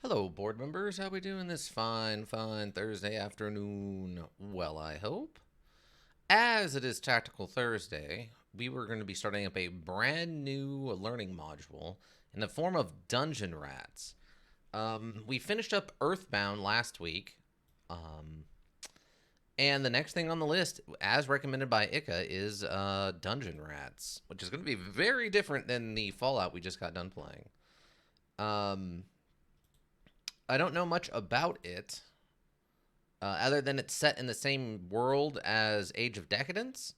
Hello, board members. How we doing this fine Thursday afternoon? Well, I hope. As it is Tactical Thursday, we were going to be starting up a brand new learning module in the form of Dungeon Rats. We finished up Earthbound last week, and the next thing on the list, as recommended by Ika, is Dungeon Rats, which is going to be very different than the Fallout we just got done playing. I don't know much about it, other than it's set in the same world as Age of Decadence,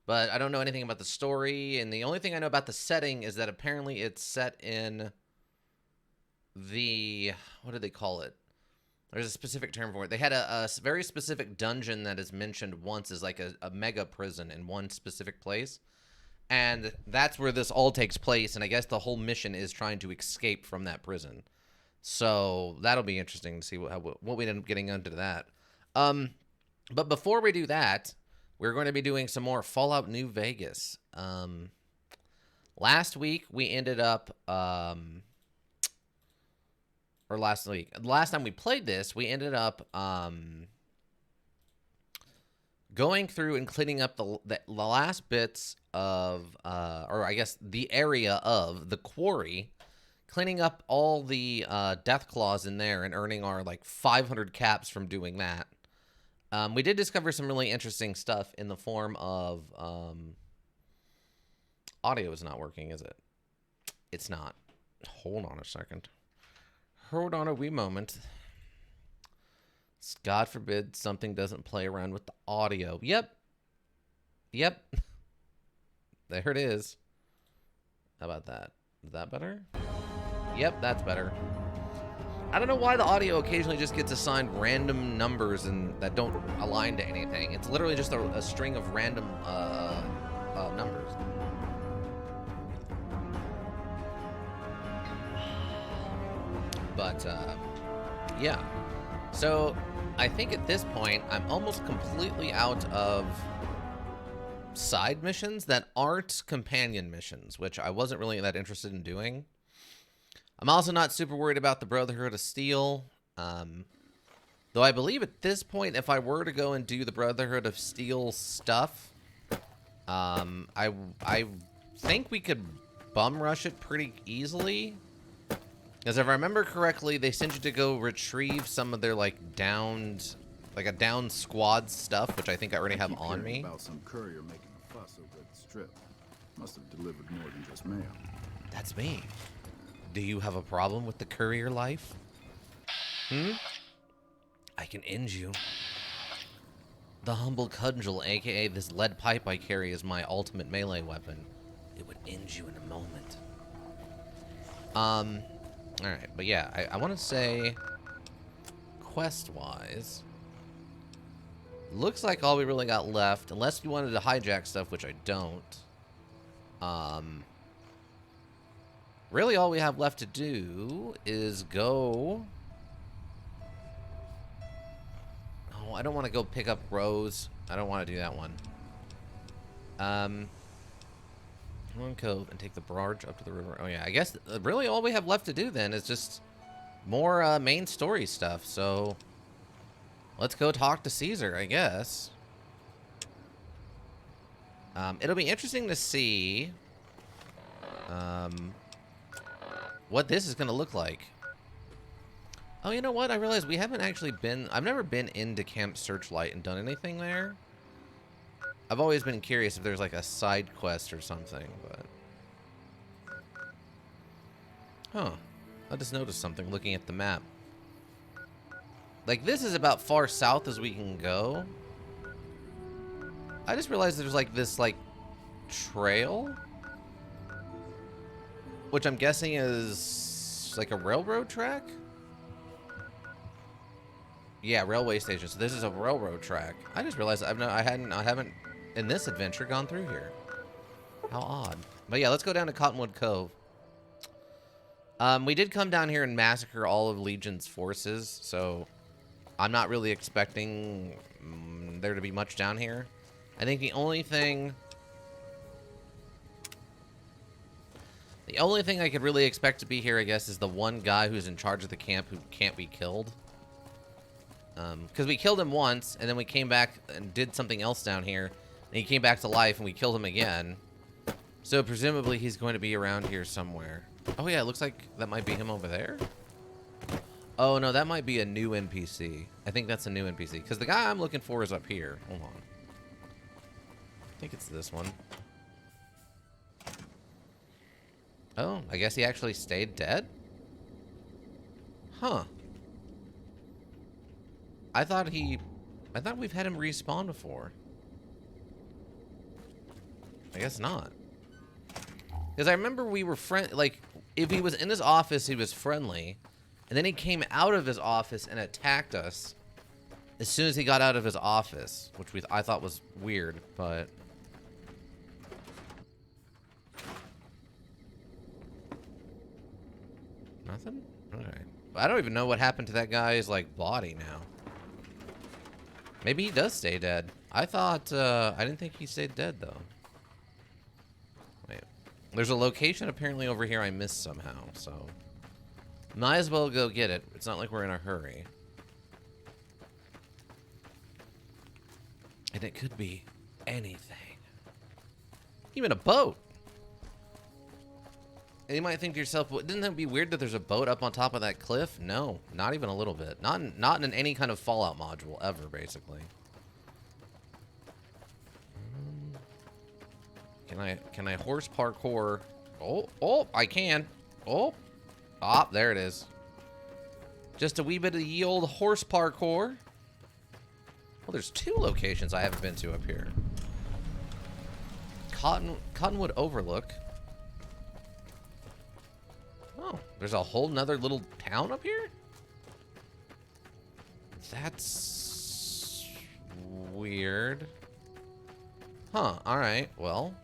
but I don't know anything about the story, and the only thing I know about the setting is that apparently it's set in the... what do they call it? There's a specific term for it. They had a very specific dungeon that is mentioned once as like a mega prison in one specific place, and that's where this all takes place, and I guess the whole mission is trying to escape from that prison. So that'll be interesting to see what we end up getting into that. But before we do that, we're going to be doing some more Fallout New Vegas. Last week we ended up, or last time we played this, we ended up going through and cleaning up the last bits of, or I guess the area of the quarry. Cleaning up all the death claws in there and earning our like 500 caps from doing that. We did discover some really interesting stuff in the form of audio is not working, is it? It's not. Hold on a second. Hold on a wee moment. God forbid something doesn't play around with the audio. Yep. There it is. How about that? Is that better? Yep, that's better. I don't know why the audio occasionally just gets assigned random numbers and that don't align to anything. It's literally just a string of random numbers. But, yeah. So, I think at this point, I'm almost completely out of side missions that aren't companion missions, which I wasn't really that interested in doing. I'm also not super worried about the Brotherhood of Steel, though I believe at this point, if I were to go and do the Brotherhood of Steel stuff, I think we could bum rush it pretty easily. Because if I remember correctly, they sent you to go retrieve some of their like downed squad stuff, which I think I already have on me. About some courier making a fuss over at the strip. Must have delivered more than just mail. That's me. Do you have a problem with the courier life? I can end you. The humble cudgel, aka this lead pipe I carry, is my ultimate melee weapon. It would end you in a moment. Alright, but yeah, I want to say, quest-wise, looks like all we really got left, unless you wanted to hijack stuff, which I don't. Really, all we have left to do is go... Oh, I don't want to go pick up Rose. I don't want to do that one. One cove and take the barge up to the river. Oh, yeah. I guess really all we have left to do then is just more main story stuff. So let's go talk to Caesar, I guess. It'll be interesting to see... what this is going to look like. Oh, you know what? I realized we haven't actually been... I've never been into Camp Searchlight and done anything there. I've always been curious if there's like a side quest or something, but... Huh. I just noticed something looking at the map. Like, this is about far south as we can go. I just realized there's like this, like, trail? Which I'm guessing is like a railroad track? Yeah, railway station. So this is a railroad track. I just realized I haven't in this adventure gone through here. How odd. But yeah, let's go down to Cottonwood Cove. We did come down here and massacre all of Legion's forces, so I'm not really expecting there to be much down here. I think the only thing The only thing I could really expect to be here, I guess, is the one guy who's in charge of the camp who can't be killed. Because we killed him once, and then we came back and did something else down here, and he came back to life, and we killed him again. So presumably he's going to be around here somewhere. Oh yeah, it looks like that might be him over there. Oh no, that might be a new NPC. I think that's a new NPC, because the guy I'm looking for is up here. Hold on. I think it's this one. Oh, I guess he actually stayed dead? Huh. I thought we've had him respawn before. I guess not. Because I remember we were like, if he was in his office, he was friendly. And then he came out of his office and attacked us as soon as he got out of his office, which I thought was weird, but... Nothing? Okay. I don't even know what happened to that guy's, like, body now. Maybe he does stay dead. I thought, I didn't think he stayed dead, though. Wait. There's a location apparently over here I missed somehow, so... Might as well go get it. It's not like we're in a hurry. And it could be anything. Even a boat! And you might think to yourself, well, didn't that be weird that there's a boat up on top of that cliff? No, not even a little bit. Not in any kind of Fallout module ever, basically. Can I horse parkour? Oh, I can. Oh, there it is. Just a wee bit of ye old horse parkour. Well, there's 2 locations I haven't been to up here. Cottonwood Overlook. Oh, there's a whole nother little town up here? That's weird. Huh, alright, well.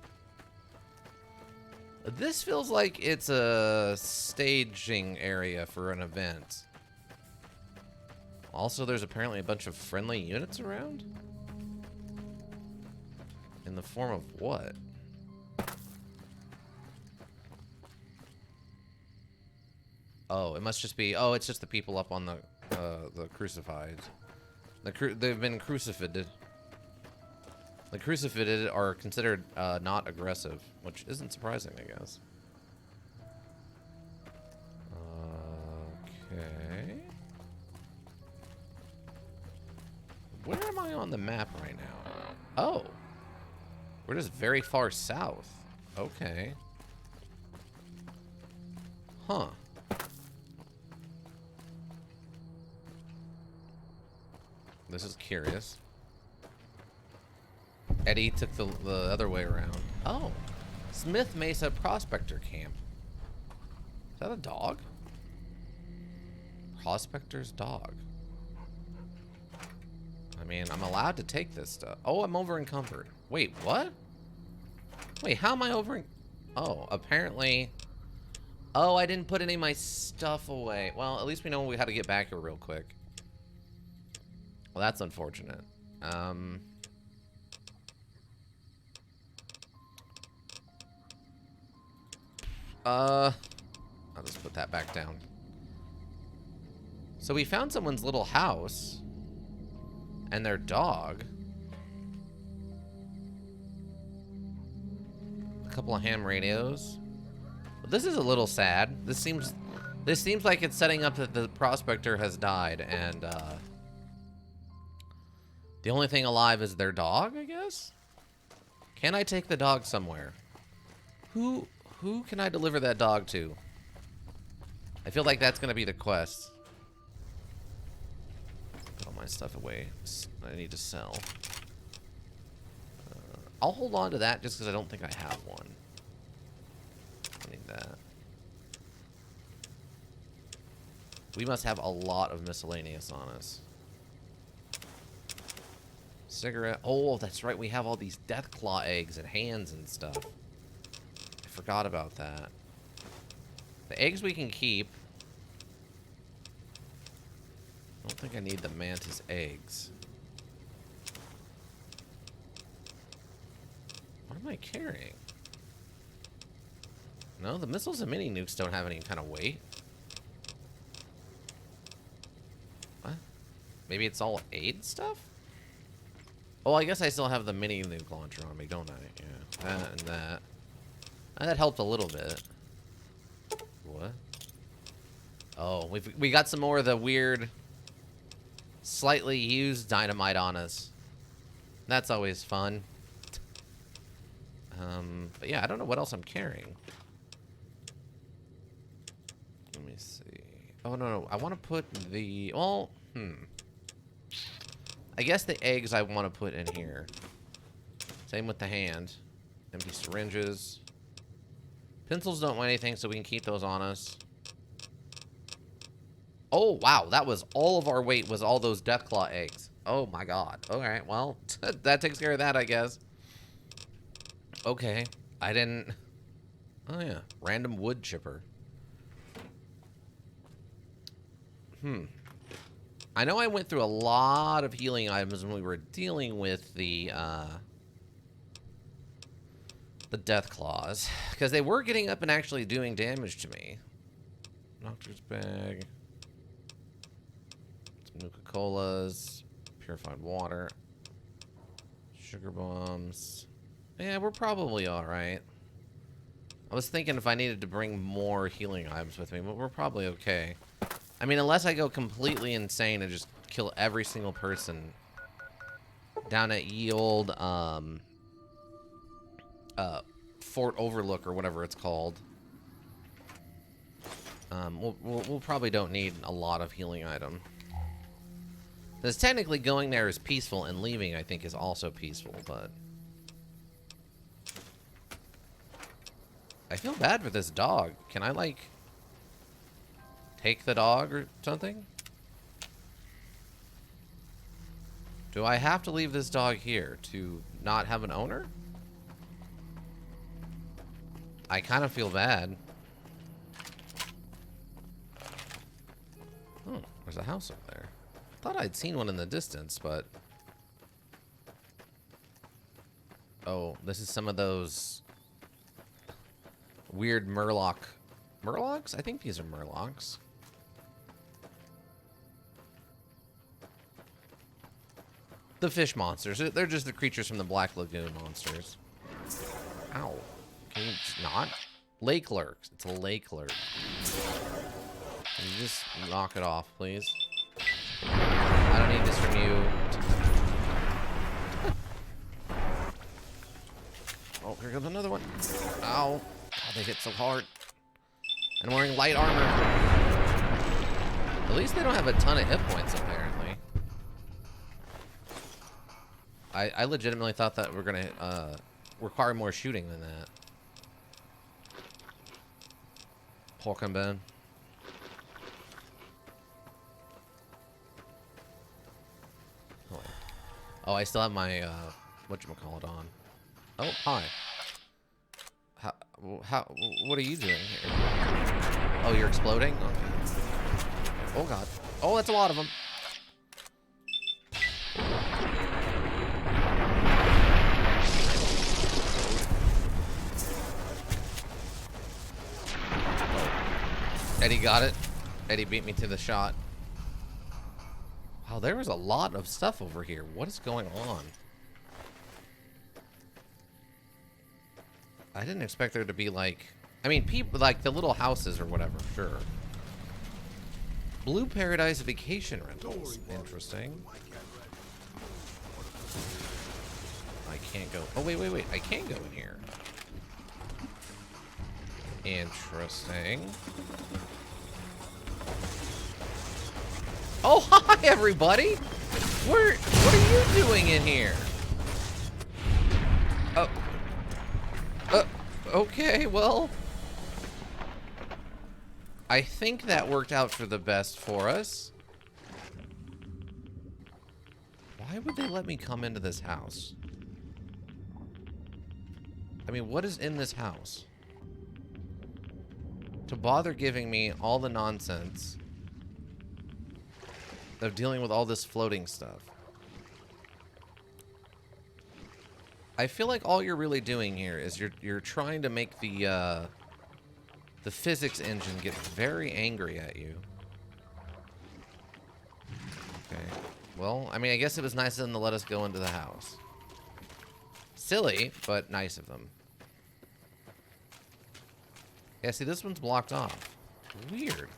This feels like it's a staging area for an event. Also, there's apparently a bunch of friendly units around? In the form of what? Oh, it must just be... Oh, it's just the people up on the crucified. They've been crucified. The crucified are considered not aggressive, which isn't surprising, I guess. Okay. Where am I on the map right now? Oh. We're just very far south. Okay. Huh. This is curious. Eddie took the other way around. Oh. Smith Mesa Prospector Camp. Is that a dog? Prospector's dog. I mean, I'm allowed to take this stuff. Oh, I'm over encumbered. Wait, what? Wait, how am I over en... Oh, apparently... Oh, I didn't put any of my stuff away. Well, at least we know how to get back here real quick. Well, that's unfortunate. I'll just put that back down. So we found someone's little house. And their dog. A couple of ham radios. But this is a little sad. This seems like it's setting up that the prospector has died, and the only thing alive is their dog, I guess? Can I take the dog somewhere? Who can I deliver that dog to? I feel like that's gonna be the quest. Put all my stuff away. I need to sell. I'll hold on to that just because I don't think I have one. I need that. We must have a lot of miscellaneous on us. Cigarette. Oh, that's right. We have all these death claw eggs and hands and stuff. I forgot about that. The eggs we can keep. I don't think I need the mantis eggs. What am I carrying? No, the missiles and mini nukes don't have any kind of weight. What? Maybe it's all aid stuff? Oh, I guess I still have the mini nuke launcher on me, don't I? Yeah, that and that. That helped a little bit. What? Oh, we got some more of the weird, slightly used dynamite on us. That's always fun. But yeah, I don't know what else I'm carrying. Let me see. Oh, no. I want to put the... Well, I guess the eggs I want to put in here. Same with the hand. Empty syringes. Pencils don't weigh anything, so we can keep those on us. Oh, wow. That was all of our weight was all those Deathclaw eggs. Oh, my God. All right, well, that takes care of that, I guess. Okay. I didn't... Oh, yeah. Random wood chipper. I know I went through a lot of healing items when we were dealing with the death claws, because they were getting up and actually doing damage to me. Doctor's bag. Some Nuka-Colas. Purified water. Sugar bombs. Yeah, we're probably alright. I was thinking if I needed to bring more healing items with me, but we're probably okay. I mean, unless I go completely insane and just kill every single person down at ye old Fort Overlook or whatever it's called. We'll probably don't need a lot of healing item. Because technically going there is peaceful, and leaving I think is also peaceful, but I feel bad for this dog. Can I like take the dog or something? Do I have to leave this dog here to not have an owner? I kind of feel bad. Oh, there's a house up there. Thought I'd seen one in the distance, but... Oh, this is some of those weird Murloc... Murlocs? I think these are Murlocs. The fish monsters. They're just the creatures from the Black Lagoon monsters. Ow. Can you not? Lake lurks. It's a lake lurk. Can you just knock it off, please? I don't need this from you. Oh, here comes another one. Ow. God, they hit so hard. And I'm wearing light armor. At least they don't have a ton of hit points, apparently. I legitimately thought that we're gonna require more shooting than that. Pork and Ben. Oh, I still have my whatchamacallit on. Oh, hi. What are you doing here? Oh, you're exploding? Okay. Oh god. Oh, that's a lot of them. Eddie got it. Eddie beat me to the shot. Wow, there was a lot of stuff over here. What is going on? I didn't expect there to be like... I mean, people like the little houses or whatever, sure. Blue Paradise Vacation Rentals. Interesting. I can't go... Oh, wait. I can go in here. Interesting. Oh, hi, everybody! What are you doing in here? Oh. Okay, well... I think that worked out for the best for us. Why would they let me come into this house? I mean, what is in this house? To bother giving me all the nonsense of dealing with all this floating stuff. I feel like all you're really doing here is you're trying to make the the physics engine get very angry at you. Okay. Well, I mean, I guess it was nice of them to let us go into the house. Silly, but nice of them. Yeah, see, this one's blocked off. Weird.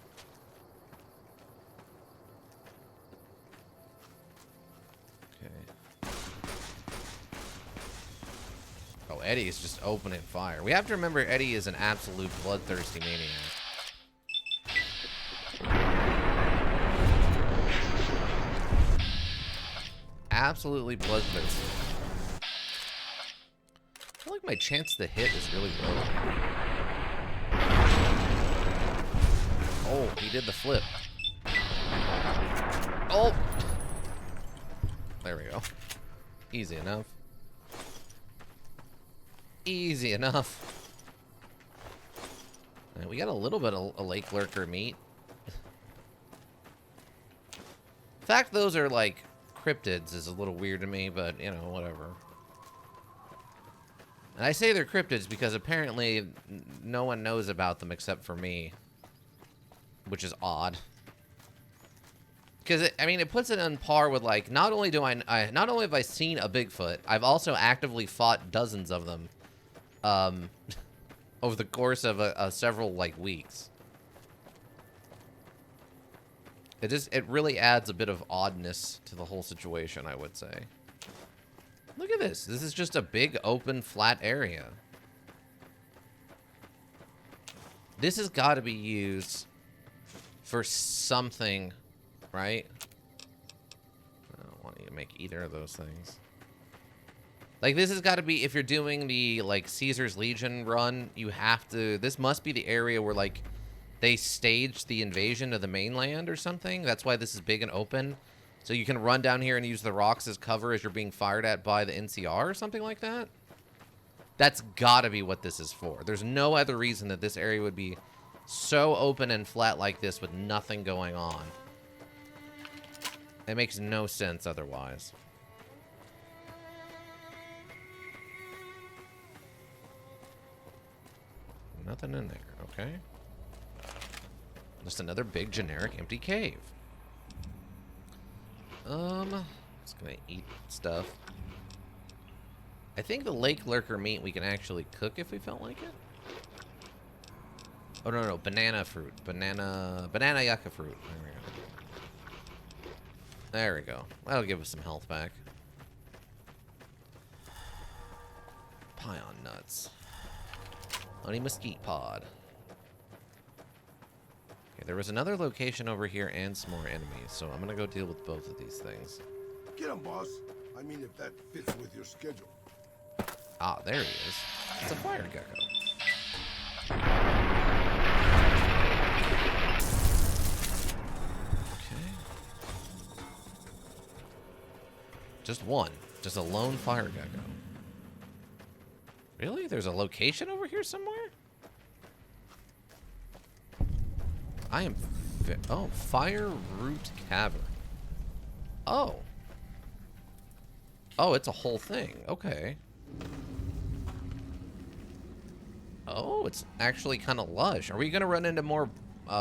Okay. Oh, Eddie's just opening fire. We have to remember Eddie is an absolute bloodthirsty maniac. Absolutely bloodthirsty. I feel like my chance to hit is really low. Oh, he did the flip. Oh! There we go. Easy enough. Easy enough. And we got a little bit of a lake lurker meat. The fact those are like cryptids is a little weird to me, but you know, whatever. And I say they're cryptids because apparently no one knows about them except for me. Which is odd. Because, I mean, it puts it on par with, like, not only have I seen a Bigfoot, I've also actively fought dozens of them over the course of several, like, weeks. It really adds a bit of oddness to the whole situation, I would say. Look at this. This is just a big, open, flat area. This has got to be used for something, right? I don't want you to make either of those things. Like, this has got to be, if you're doing the, like, Caesar's Legion run, you have to, this must be the area where, like, they staged the invasion of the mainland or something. That's why this is big and open. So you can run down here and use the rocks as cover as you're being fired at by the NCR or something like that. That's got to be what this is for. There's no other reason that this area would be so open and flat like this with nothing going on. It makes no sense otherwise. Nothing in there, okay. Just another big generic empty cave. It's gonna eat stuff. I think the lake lurker meat we can actually cook if we felt like it. Oh, no, banana fruit. Banana yucca fruit. There we go. There we go. That'll give us some health back. Pion nuts. Honey mesquite pod. Okay, there was another location over here and some more enemies, so I'm gonna go deal with both of these things. Get him, boss. I mean, if that fits with your schedule. Ah, there he is. It's a fire gecko. Just one. Just a lone fire gecko. Really? There's a location over here somewhere? I am... Oh, Fire Root Cavern. Oh. Oh, it's a whole thing. Okay. Oh, it's actually kind of lush. Are we going to run into more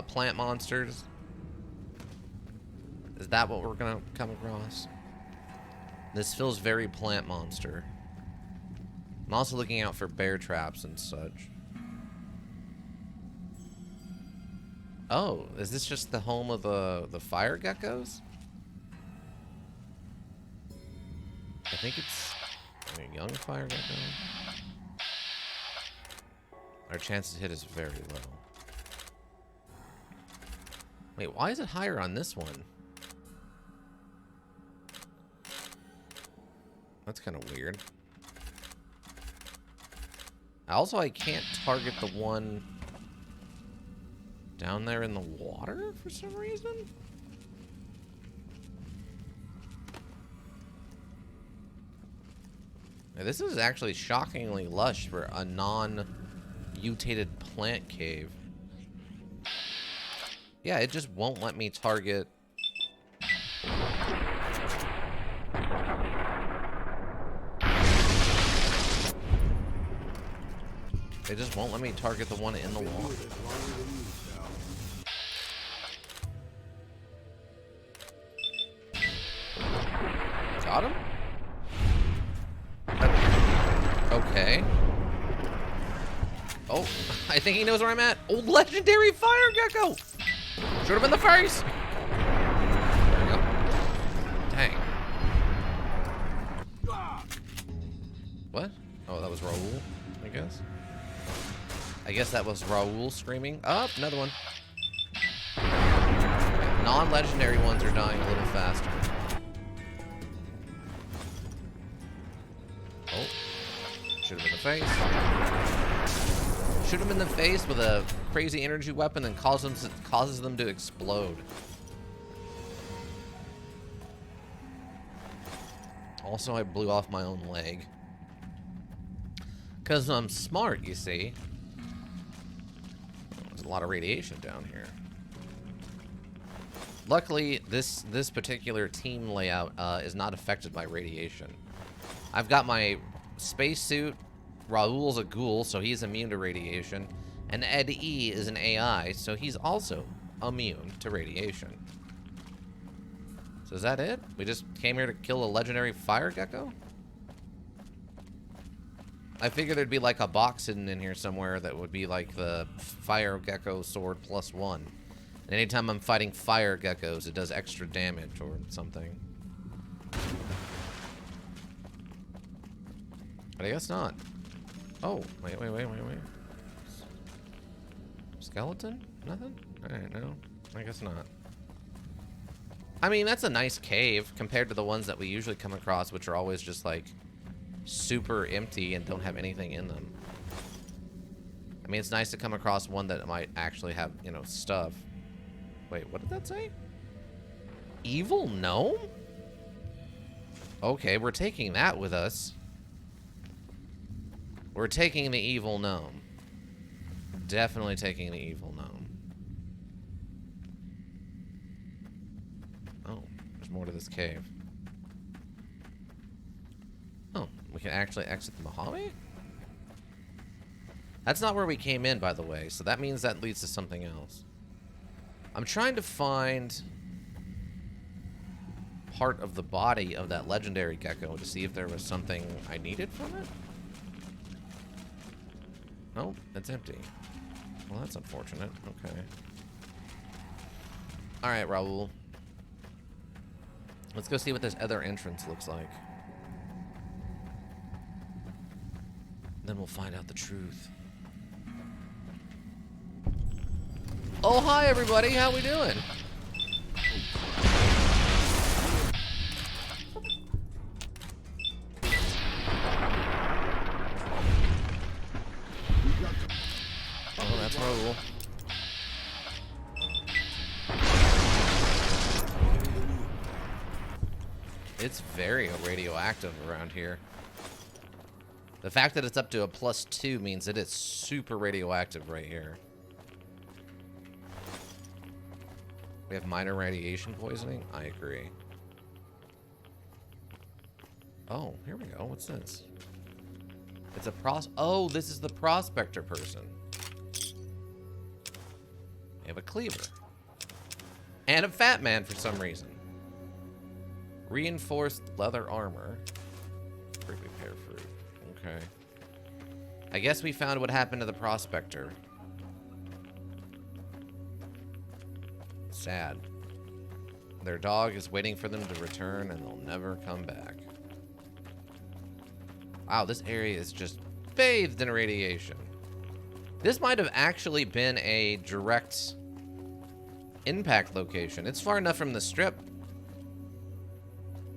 plant monsters? Is that what we're going to come across? This feels very plant monster. I'm also looking out for bear traps and such. Oh, is this just the home of the fire geckos? I think it's a young fire gecko. Our chance to hit is very low. Wait, why is it higher on this one? That's kind of weird. Also, I can't target the one down there in the water for some reason. Now, this is actually shockingly lush for a non-mutated plant cave. Yeah, it just won't let me target. They just won't let me target the one in the wall. Got him? Okay. Oh, I think he knows where I'm at. Oh, legendary fire gecko! Shoot him in the face! There we go. Dang. What? Oh, that was Raoul, I guess. I guess that was Raoul screaming. Oh, another one. Non-legendary ones are dying a little faster. Oh. Shoot him in the face. Shoot him in the face with a crazy energy weapon and causes them to explode. Also, I blew off my own leg. Because I'm smart, you see. There's a lot of radiation down here. Luckily, this particular team layout is not affected by radiation. I've got my spacesuit. Raoul's a ghoul, so he's immune to radiation. And Ed E is an AI, so he's also immune to radiation. So is that it? We just came here to kill a legendary fire gecko? I figured there'd be like a box hidden in here somewhere that would be like the fire gecko sword +1. And anytime I'm fighting fire geckos, it does extra damage or something. But I guess not. Oh, wait. Skeleton? Nothing? Alright, no. I guess not. I mean, that's a nice cave compared to the ones that we usually come across, which are always just like super empty and don't have anything in them. I mean, it's nice to come across one that might actually have, you know, stuff. Wait, what did that say? Evil gnome? Okay, we're taking that with us. We're taking the evil gnome. Definitely taking the evil gnome. Oh, there's more to this cave. Oh, we can actually exit the Mojave? That's not where we came in, by the way, so that means that leads to something else. I'm trying to find part of the body of that legendary gecko to see if there was something I needed from it. Nope, it's empty. Well, that's unfortunate. Okay. Alright, Raoul. Let's go see what this other entrance looks like. Then we'll find out the truth. Oh, hi, everybody. How we doing? Oh, that's Raoul. It's very radioactive around here. The fact that it's up to a +2 means that it's super radioactive right here. We have minor radiation poisoning? I agree. Oh, here we go. What's this? It's a oh, this is the prospector person. We have a cleaver. And a fat man for some reason. Reinforced leather armor. Prickly pear fruit. Okay. I guess we found what happened to the prospector. Sad. Their dog is waiting for them to return and they'll never come back. Wow, this area is just bathed in radiation. This might have actually been a direct impact location. It's far enough from the strip.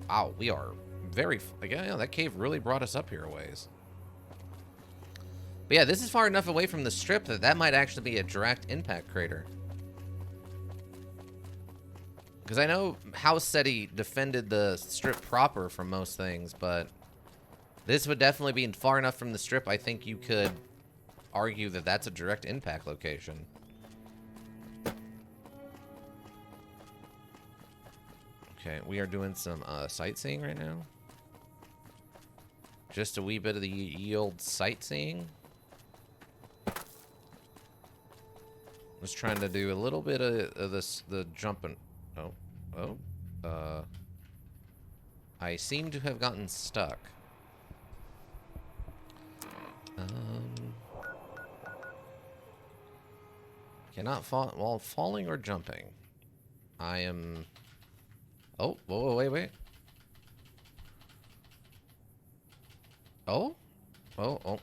Wow, we are very... Yeah, that cave really brought us up here a ways. But yeah, this is far enough away from the strip that that might actually be a direct impact crater. Because I know House said he defended the strip proper from most things, but this would definitely be far enough from the strip. I think you could argue that that's a direct impact location. Okay, we are doing some sightseeing right now. Just a wee bit of the ye old sightseeing. Was trying to do a little bit of this, the jumping. Oh, I seem to have gotten stuck. Cannot fall while falling or jumping. I am. Oh, whoa, wait. Oh, oh.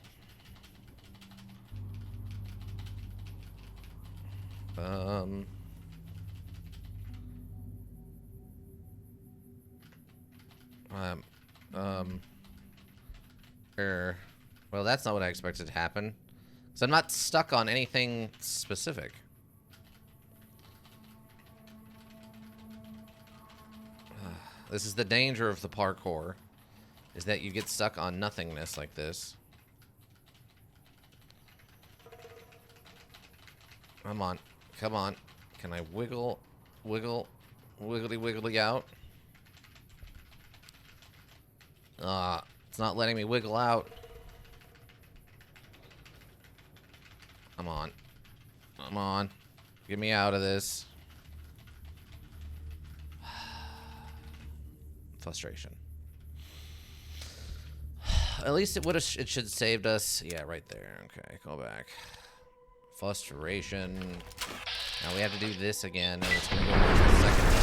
Well, that's not what I expected to happen. So I'm not stuck on anything specific. This is the danger of the parkour, is that you get stuck on nothingness like this. Come on. Come on. Can I wiggle, wiggly out? It's not letting me wiggle out. Come on. Come on. Get me out of this. Frustration. At least it should have saved us. Yeah, right there. Okay, go back. Frustration. Now we have to do this again, and it's gonna go worse the second time.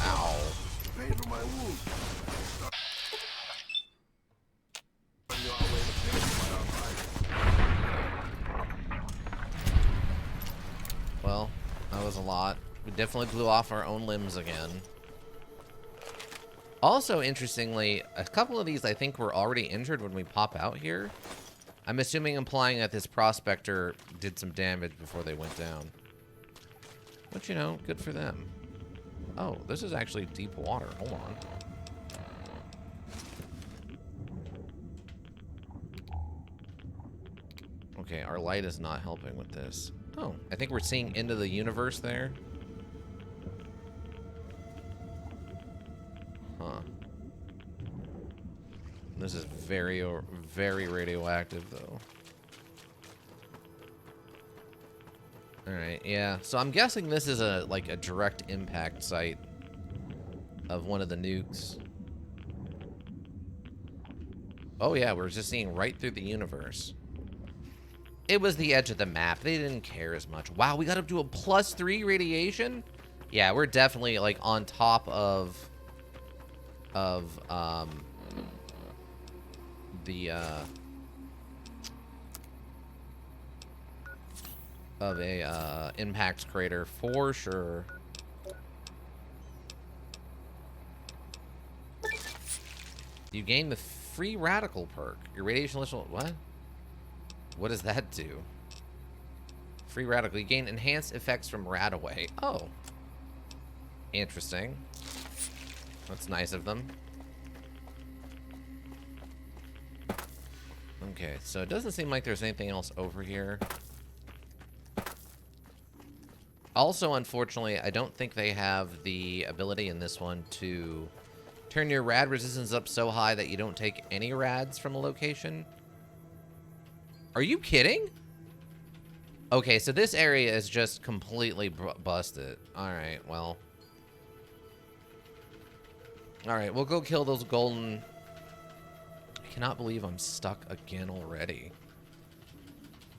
Ow. Pay for my wound. Well, that was a lot. We definitely blew off our own limbs again. Also, interestingly, a couple of these I think were already injured when we pop out here. I'm assuming implying that this prospector did some damage before they went down. But, you know, good for them. Oh, this is actually deep water. Hold on. Okay, our light is not helping with this. Oh, I think we're seeing into the universe there. Huh. This is very radioactive, though. Alright, yeah. So I'm guessing this is a direct impact site of one of the nukes. Oh yeah, we're just seeing right through the universe. It was the edge of the map. They didn't care as much. Wow, we got up to a +3 radiation? Yeah, we're definitely like on top of a impact crater for sure. You gain the free radical perk. Your radiation initial what? What does that do? Free radical. You gain enhanced effects from Radaway. Oh. Interesting. That's nice of them. Okay, so it doesn't seem like there's anything else over here. Also, unfortunately, I don't think they have the ability in this one to turn your rad resistance up so high that you don't take any rads from a location. Are you kidding? Okay, so this area is just completely busted. Alright, well. Alright, we'll go kill those golden... I cannot believe I'm stuck again already.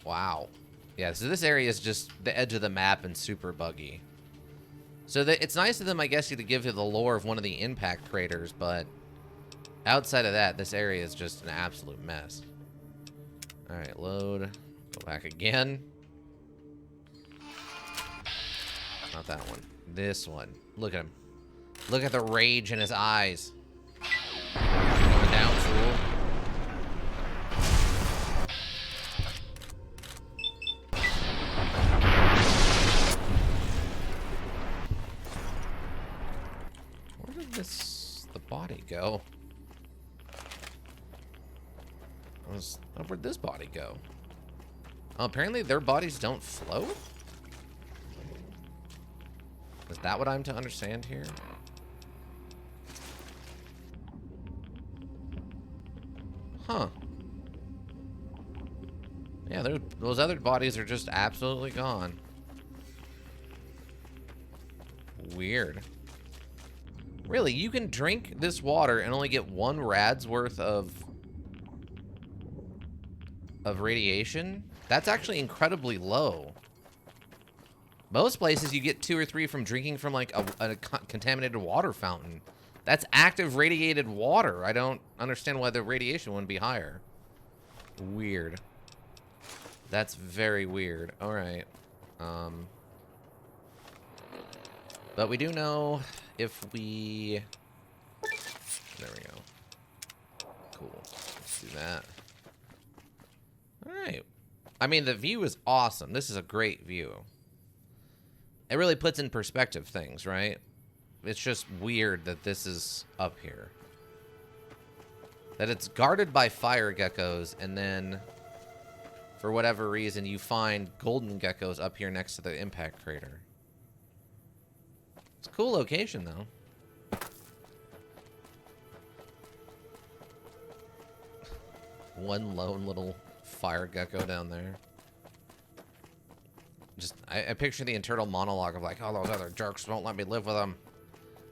Wow. Yeah, so this area is just the edge of the map and super buggy. So it's nice of them, I guess, to give you the lore of one of the impact craters, but outside of that, this area is just an absolute mess. Alright, load. Go back again. Not that one. This one. Look at him. Look at the rage in his eyes. Going down, fool. Where did the body go? Where'd this body go? Oh, apparently their bodies don't float? Is that what I'm to understand here? Huh. Yeah, those other bodies are just absolutely gone. Weird. Really, you can drink this water and only get 1 rad's worth of radiation? That's actually incredibly low. Most places you get 2 or 3 from drinking from like a contaminated water fountain. That's active radiated water. I don't understand why the radiation wouldn't be higher. Weird. That's very weird. All right. But we do know if we... There we go. Cool. Let's do that. All right. I mean, the view is awesome. This is a great view. It really puts in perspective things, right? It's just weird that this is up here. That it's guarded by fire geckos, and then, for whatever reason, you find golden geckos up here next to the impact crater. It's a cool location, though. One lone little fire gecko down there. Just, I picture the internal monologue of like, oh, those other jerks won't let me live with them.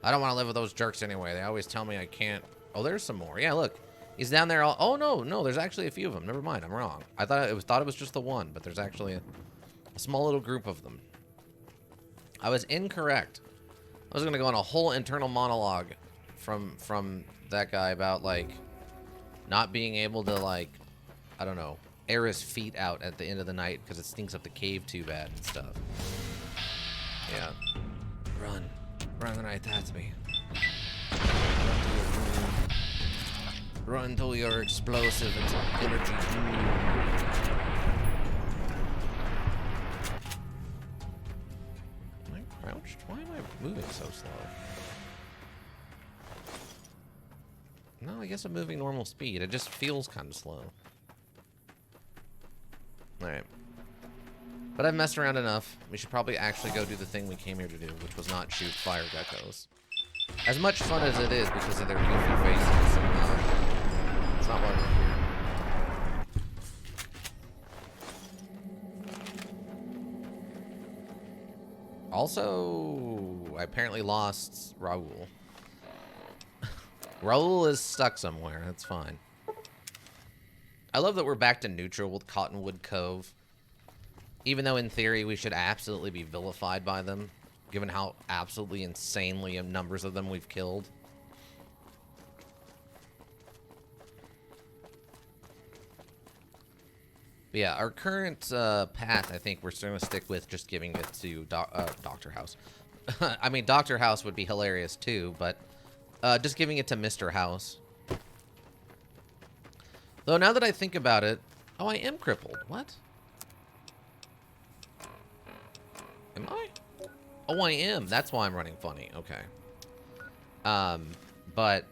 I don't want to live with those jerks anyway. They always tell me I can't. Oh, there's some more. Yeah, look. He's down there. Oh, no. There's actually a few of them. Never mind. I'm wrong. I thought it was just the one, but there's actually a small little group of them. I was incorrect. I was going to go on a whole internal monologue from that guy about, like, not being able to, like, I don't know, air his feet out at the end of the night because it stinks up the cave too bad and stuff. Yeah. Run. Run the night that's me. Run to your explosive energy. Am I crouched? Why am I moving so slow? No, I guess I'm moving normal speed. It just feels kind of slow. Alright. But I've messed around enough. We should probably actually go do the thing we came here to do, which was not shoot fire geckos. As much fun as it is because of their goofy faces, it's not why we're here. Also, I apparently lost Raul. Raul is stuck somewhere. That's fine. I love that we're back to neutral with Cottonwood Cove. Even though in theory we should absolutely be vilified by them, given how absolutely insanely numbers of them we've killed. But yeah, our current path, I think we're still going to stick with just giving it to Dr. House. I mean, Dr. House would be hilarious too, but just giving it to Mr. House. Though now that I think about it, oh, I am crippled. What? Am I? Oh, I am. That's why I'm running funny. Okay. But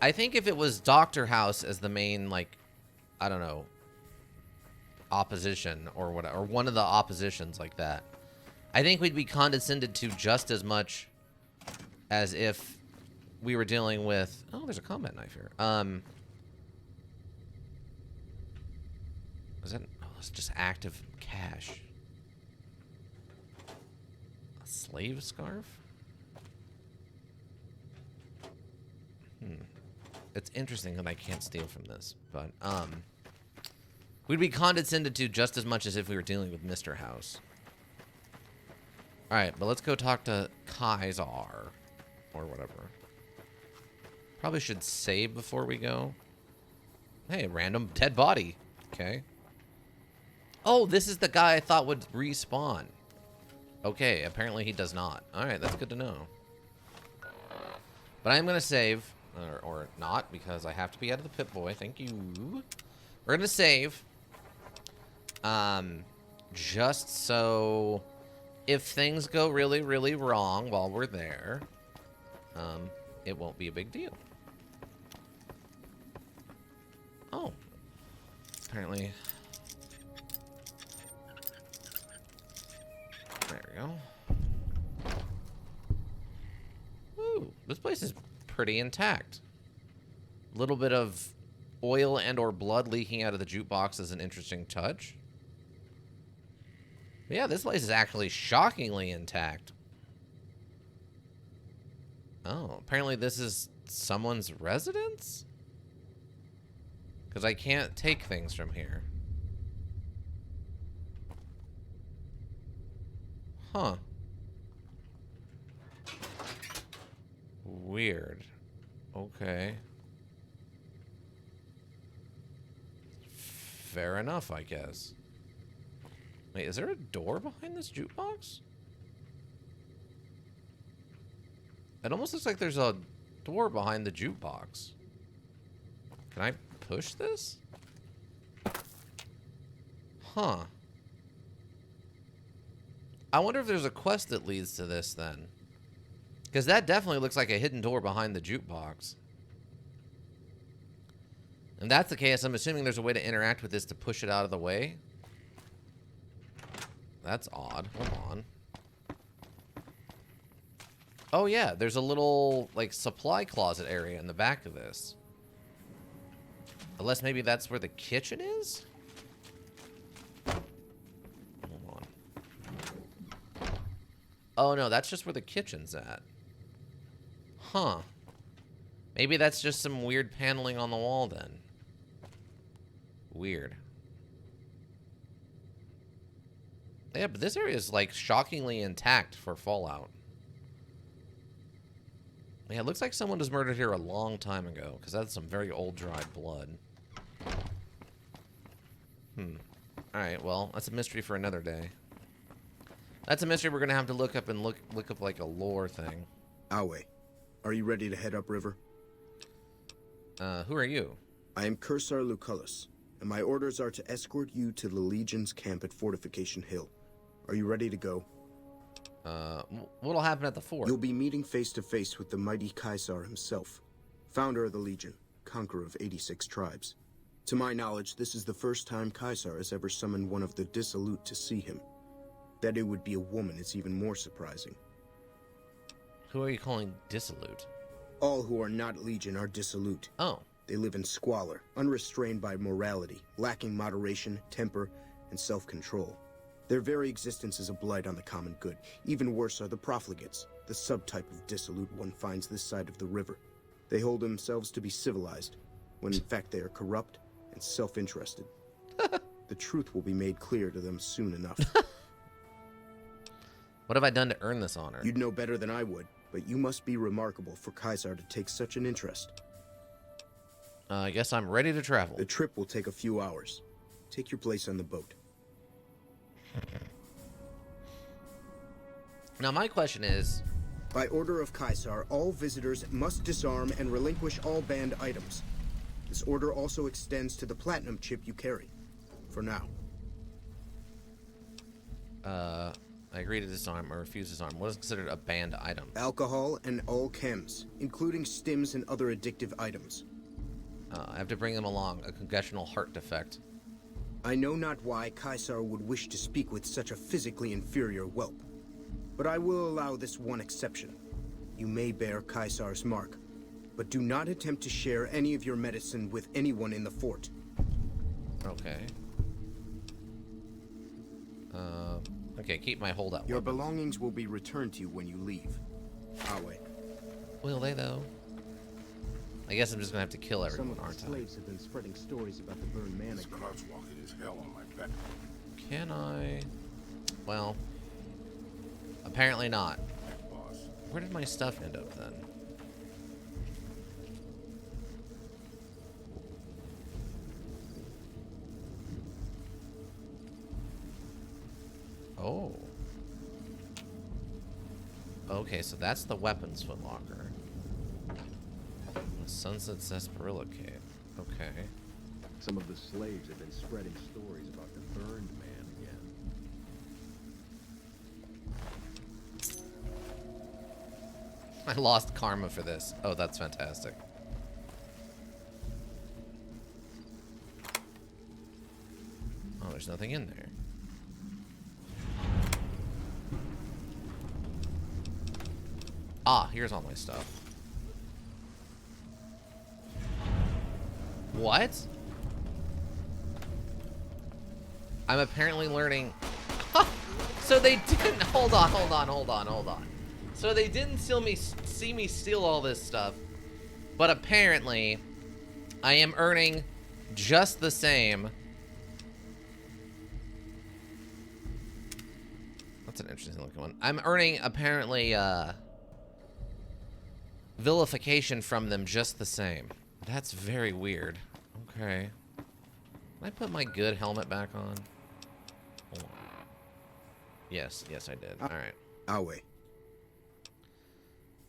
I think if it was Dr. House as the main, like, I don't know, opposition or whatever, or one of the oppositions like that, I think we'd be condescended to just as much as if we were dealing with... Oh, there's a combat knife here. Is that... Oh, it's just active cash. A slave scarf? It's interesting that I can't steal from this, but, we'd be condescended to just as much as if we were dealing with Mr. House. Alright, but let's go talk to Kaiser. Or whatever. Probably should save before we go. Hey, random dead body. Okay. Oh, this is the guy I thought would respawn. Okay, apparently he does not. Alright, that's good to know. But I am going to save. Or not, because I have to be out of the Pip-Boy. Thank you. We're going to save. Just so if things go really, really wrong while we're there, it won't be a big deal. Oh. Apparently. There we go. Woo. This place is pretty intact. Little bit of oil and or blood leaking out of the jukebox is an interesting touch. But yeah, this place is actually shockingly intact. Oh, apparently this is someone's residence? Because I can't take things from here. Huh. Weird. Okay. Fair enough, I guess. Wait, is there a door behind this jukebox? It almost looks like there's a door behind the jukebox. Can I push this? Huh. I wonder if there's a quest that leads to this then. Because that definitely looks like a hidden door behind the jukebox. And that's the case, I'm assuming there's a way to interact with this to push it out of the way. That's odd. Hold on. Oh yeah, there's a little, like, supply closet area in the back of this. Unless maybe that's where the kitchen is? Hold on. Oh no, that's just where the kitchen's at. Huh. Maybe that's just some weird paneling on the wall then. Weird. Yeah, but this area is, like, shockingly intact for Fallout. Yeah, it looks like someone was murdered here a long time ago, because that's some very old dried blood. Alright, well, that's a mystery for another day. That's a mystery we're gonna have to look up and look up, like, a lore thing. Awe, are you ready to head upriver? Who are you? I am Cursar Lucullus, and my orders are to escort you to the Legion's camp at Fortification Hill. Are you ready to go? What'll happen at the fort? You'll be meeting face to face with the mighty Caesar himself, founder of the Legion, conqueror of 86 tribes. To my knowledge, this is the first time Caesar has ever summoned one of the dissolute to see him. That it would be a woman is even more surprising. Who are you calling dissolute? All who are not Legion are dissolute. Oh. They live in squalor, unrestrained by morality, lacking moderation, temper, and self-control. Their very existence is a blight on the common good. Even worse are the profligates, the subtype of dissolute one finds this side of the river. They hold themselves to be civilized, when in fact they are corrupt and self-interested. The truth will be made clear to them soon enough. What have I done to earn this honor? You'd know better than I would, but you must be remarkable for Caesar to take such an interest. I guess I'm ready to travel. The trip will take a few hours. Take your place on the boat. Now my question is... By order of Caesar, all visitors must disarm and relinquish all banned items. This order also extends to the platinum chip you carry. For now. I agree to disarm or refuse to disarm. What is considered a banned item? Alcohol and all chems, including stims and other addictive items. I have to bring them along. A congressional heart defect. I know not why Caesar would wish to speak with such a physically inferior whelp. But I will allow this one exception. You may bear Caesar's mark, but do not attempt to share any of your medicine with anyone in the fort. Okay. Okay, keep my holdout. Your belongings will be returned to you when you leave. Awe. Will they, though? I guess I'm just gonna have to kill everyone, aren't I? Slaves have been spreading stories about the burned man This again. crouch walking is hell on my back. Can I? Well, apparently not. Boss. Where did my stuff end up then? Oh. Okay, so that's the weapons footlocker. The Sunset Sarsaparilla Cave. Okay. Some of the slaves have been spreading stories about the burned man again. I lost karma for this. Oh, that's fantastic. Oh, there's nothing in there. Ah, here's all my stuff. What? I'm apparently learning. So they didn't. Hold on. So they didn't see me steal all this stuff, but apparently, I am earning just the same. That's an interesting looking one. I'm earning apparently vilification from them just the same. That's very weird. Okay. Can I put my good helmet back on? Hold on. Yes, I did. All right. I'll wait.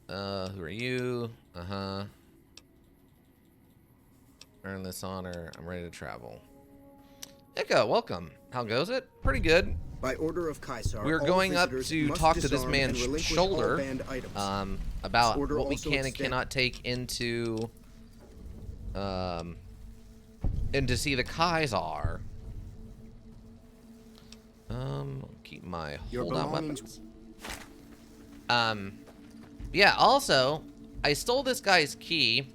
Who are you? Earn this honor. I'm ready to travel. Ika, welcome. How goes it? Pretty good. By order of Caesar, We're going up to talk to this man's shoulder about what we can and cannot take into and to see the Kaiser. Keep my holdout weapons. Yeah, also, I stole this guy's key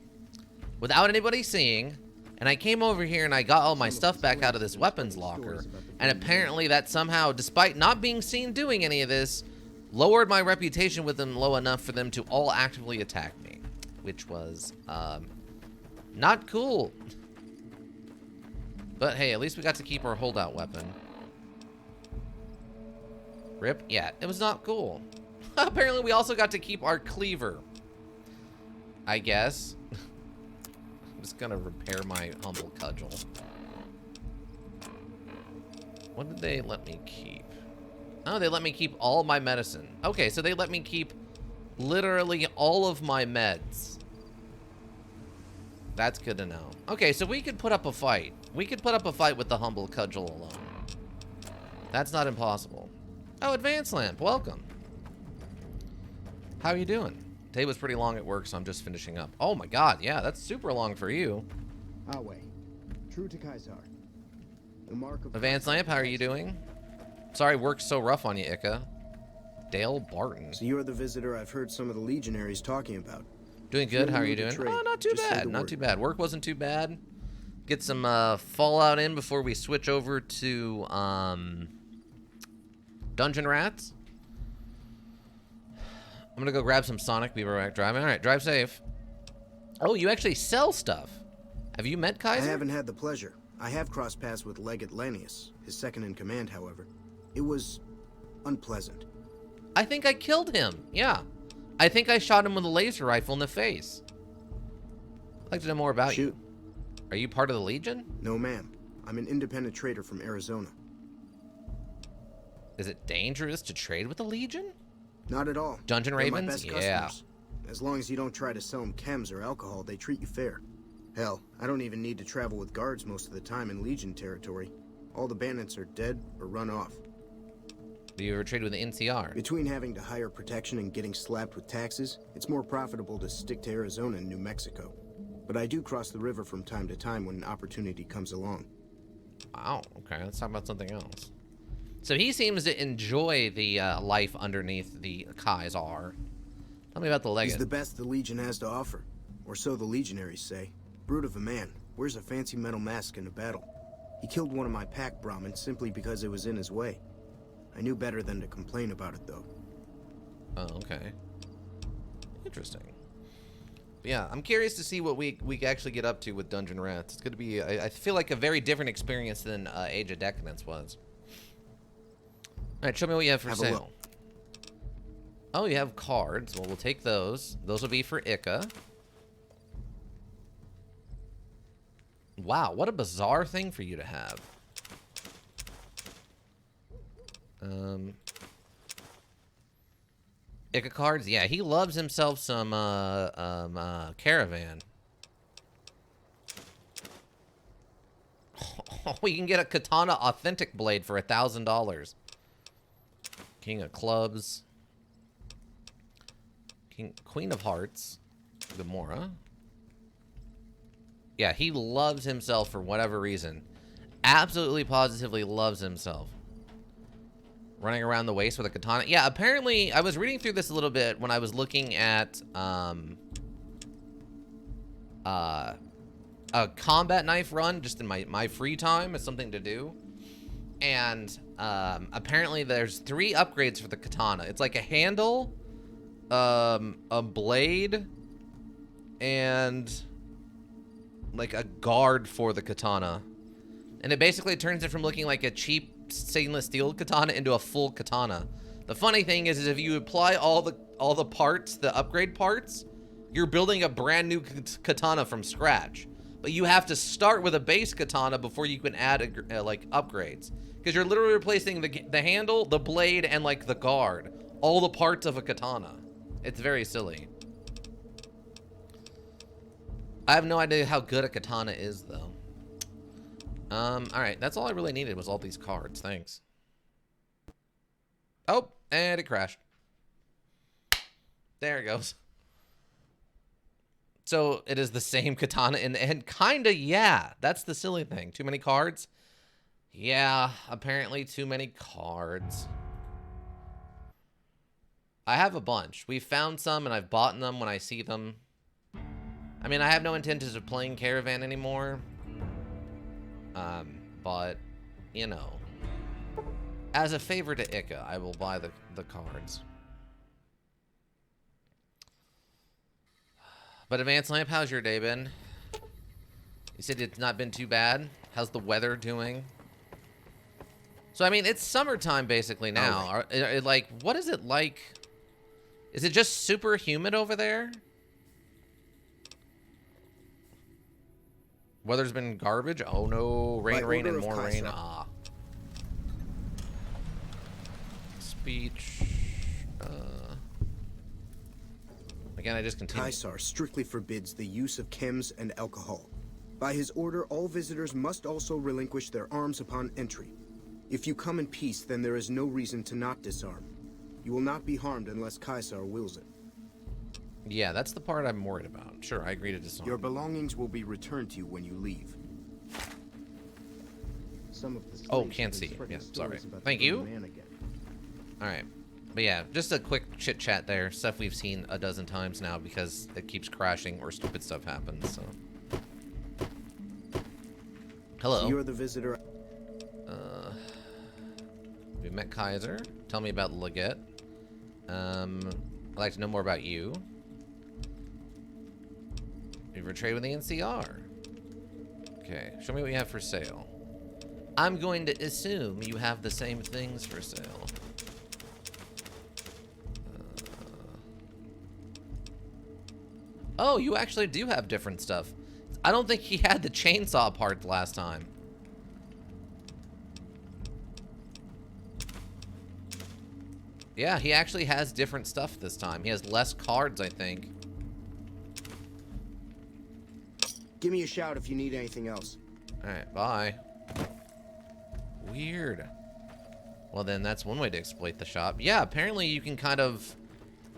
without anybody seeing, and I came over here and I got all my stuff back out of this weapons locker, and apparently that somehow, despite not being seen doing any of this, lowered my reputation with them low enough for them to all actively attack me, which was, not cool. But hey, at least we got to keep our holdout weapon. Rip? Yeah, it was not cool. Apparently we also got to keep our cleaver, I guess. I'm just gonna repair my humble cudgel. What did they let me keep? Oh, they let me keep all my medicine. Okay, so they let me keep literally all of my meds. That's good to know. Okay, so we could put up a fight. We could put up a fight with the humble cudgel alone. That's not impossible. Oh, Advanced Lamp, welcome. How are you doing? Day was pretty long at work, so I'm just finishing up. Oh my god, yeah, that's super long for you. Awe. True to Caesar. The mark of Advanced Lamp, how are you doing? Sorry work's so rough on you, Ika. Dale Barton. So you're the visitor I've heard some of the legionaries talking about. Doing good, how are you doing? Oh, not too bad, not too bad. Work wasn't too bad. Get some Fallout in before we switch over to Dungeon Rats. I'm gonna go grab some Sonic, be right back driving. All right, drive safe. Oh, you actually sell stuff. Have you met Kaiser? I haven't had the pleasure. I have crossed paths with Legate Lanius, his second in command, however. It was unpleasant. I think I killed him, yeah. I think I shot him with a laser rifle in the face. I'd like to know more about you. Are you part of the Legion? No, ma'am. I'm an independent trader from Arizona. Is it dangerous to trade with the Legion? Not at all. Dungeon They're Ravens? my best customers. As long as you don't try to sell them chems or alcohol, they treat you fair. Hell, I don't even need to travel with guards most of the time in Legion territory. All the bandits are dead or run off. Do you ever trade with the NCR? Between having to hire protection and getting slapped with taxes, it's more profitable to stick to Arizona and New Mexico. But I do cross the river from time to time when an opportunity comes along. Wow, okay, let's talk about something else. So he seems to enjoy the life underneath the Kaiser. Tell me about the Legate. He's the best the Legion has to offer. Or so the legionaries say. Brute of a man. Wears a fancy metal mask in a battle. He killed one of my pack Brahmins simply because it was in his way. I knew better than to complain about it, though. Oh, okay. Interesting. But yeah, I'm curious to see what we actually get up to with Dungeon Rats. It's going to be, I feel like, a very different experience than Age of Decadence was. All right, show me what you have for sale. Oh, you have cards. Well, we'll take those. Those will be for Ika. Wow, what a bizarre thing for you to have. Ika cards? Yeah, he loves himself some Caravan. Oh, we can get a Katana Authentic Blade for $1,000. King of Clubs. Queen of Hearts. Gamora. Yeah, he loves himself for whatever reason. Absolutely, positively loves himself. Running around the waist with a katana. Yeah, apparently, I was reading through this a little bit when I was looking at a combat knife run just in my free time as something to do. And apparently there's 3 upgrades for the katana. It's like a handle, a blade, and like a guard for the katana. And it basically turns it from looking like a cheap stainless steel katana into a full katana. The funny thing is if you apply all the parts, the upgrade parts, you're building a brand new katana from scratch. But you have to start with a base katana before you can add like upgrades. Because you're literally replacing the handle, the blade, and like the guard. All the parts of a katana. It's very silly. I have no idea how good a katana is though. Alright, that's all I really needed was all these cards. Thanks. Oh, and it crashed. There it goes. So it is the same katana in the end. Kinda, yeah. That's the silly thing. Too many cards? Yeah, apparently too many cards. I have a bunch. We've found some and I've bought them when I see them. I mean, I have no intentions of playing Caravan anymore. But, you know. As a favor to Ika, I will buy the cards. But Advanced Lamp, how's your day been? You said it's not been too bad. How's the weather doing? So, I mean, it's summertime basically now. Like, what is it like? Is it just super humid over there? Weather's been garbage? Oh no, rain, rain, and more rain. Ah. Speech. Again, I just continue. Caesar strictly forbids the use of chems and alcohol. By his order, all visitors must also relinquish their arms upon entry. If you come in peace, then there is no reason to not disarm. You will not be harmed unless Caesar wills it. Yeah, that's the part I'm worried about. Sure, I agree to disarm. Your belongings will be returned to you when you leave. Some of the can't see. Yeah, sorry. Thank you. Alright. But yeah, just a quick chit chat there. Stuff we've seen a dozen times now because it keeps crashing or stupid stuff happens, so. Hello. You're the visitor. We met Kaiser. Tell me about Leggett. I'd like to know more about you. You've traded with the NCR. Okay, show me what you have for sale. I'm going to assume you have the same things for sale. Oh, you actually do have different stuff. I don't think he had the chainsaw part last time. Yeah, he actually has different stuff this time. He has less cards, I think. Give me a shout if you need anything else. Alright, bye. Weird. Well, then that's one way to exploit the shop. Yeah, apparently you can kind of...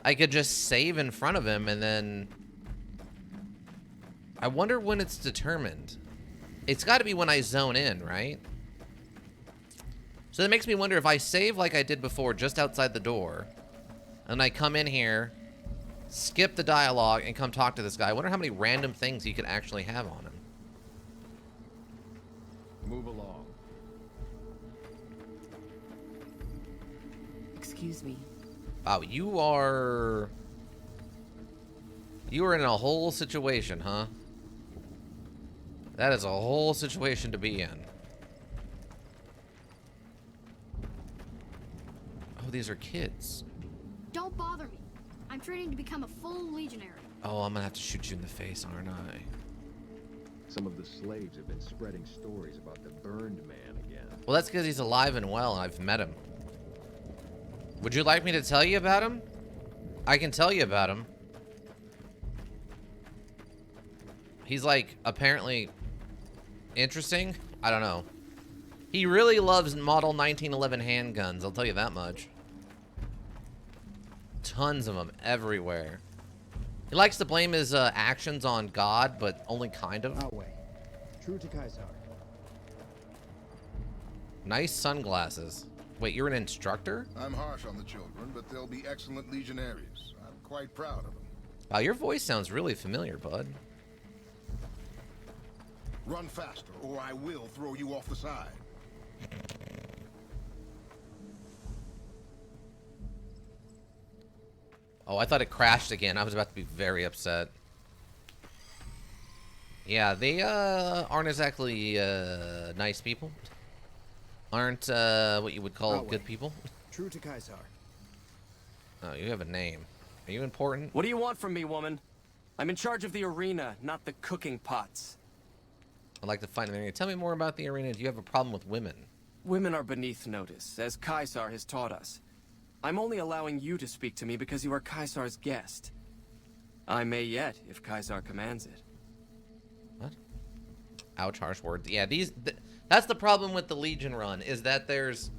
I could just save in front of him and then... I wonder when it's determined. It's got to be when I zone in, right? So that makes me wonder if I save like I did before just outside the door, and I come in here, skip the dialogue, and come talk to this guy. I wonder how many random things he could actually have on him. Move along. Excuse me. Wow, you are in a whole situation, huh? That is a whole situation to be in. Oh, these are kids. Don't bother me. I'm training to become a full legionary. Oh, I'm gonna have to shoot you in the face, aren't I? Some of the slaves have been spreading stories about the burned man again. Well, that's because he's alive and well, and I've met him. Would you like me to tell you about him? I can tell you about him. He's like, apparently interesting. I don't know. He really loves model 1911 handguns, I'll tell you that much. Tons of them everywhere. He likes to blame his actions on God, but only kind of. Our way. True to Caesar. Nice sunglasses. Wait, you're an instructor? I'm harsh on the children, but they'll be excellent legionaries. I'm quite proud of them. Wow, your voice sounds really familiar, bud. Run faster, or I will throw you off the side. Oh, I thought it crashed again. I was about to be very upset. Yeah, they aren't exactly nice people. Aren't what you would call good people. True to Kaisar. Oh, you have a name. Are you important? What do you want from me, woman? I'm in charge of the arena, not the cooking pots. I'd like to find an arena. Tell me more about the arena. Do you have a problem with women? Women are beneath notice, as Kaisar has taught us. I'm only allowing you to speak to me because you are Kaisar's guest. I may yet, if Kaisar commands it. What? Ouch, harsh words. Yeah, that's the problem with the Legion run, is that there's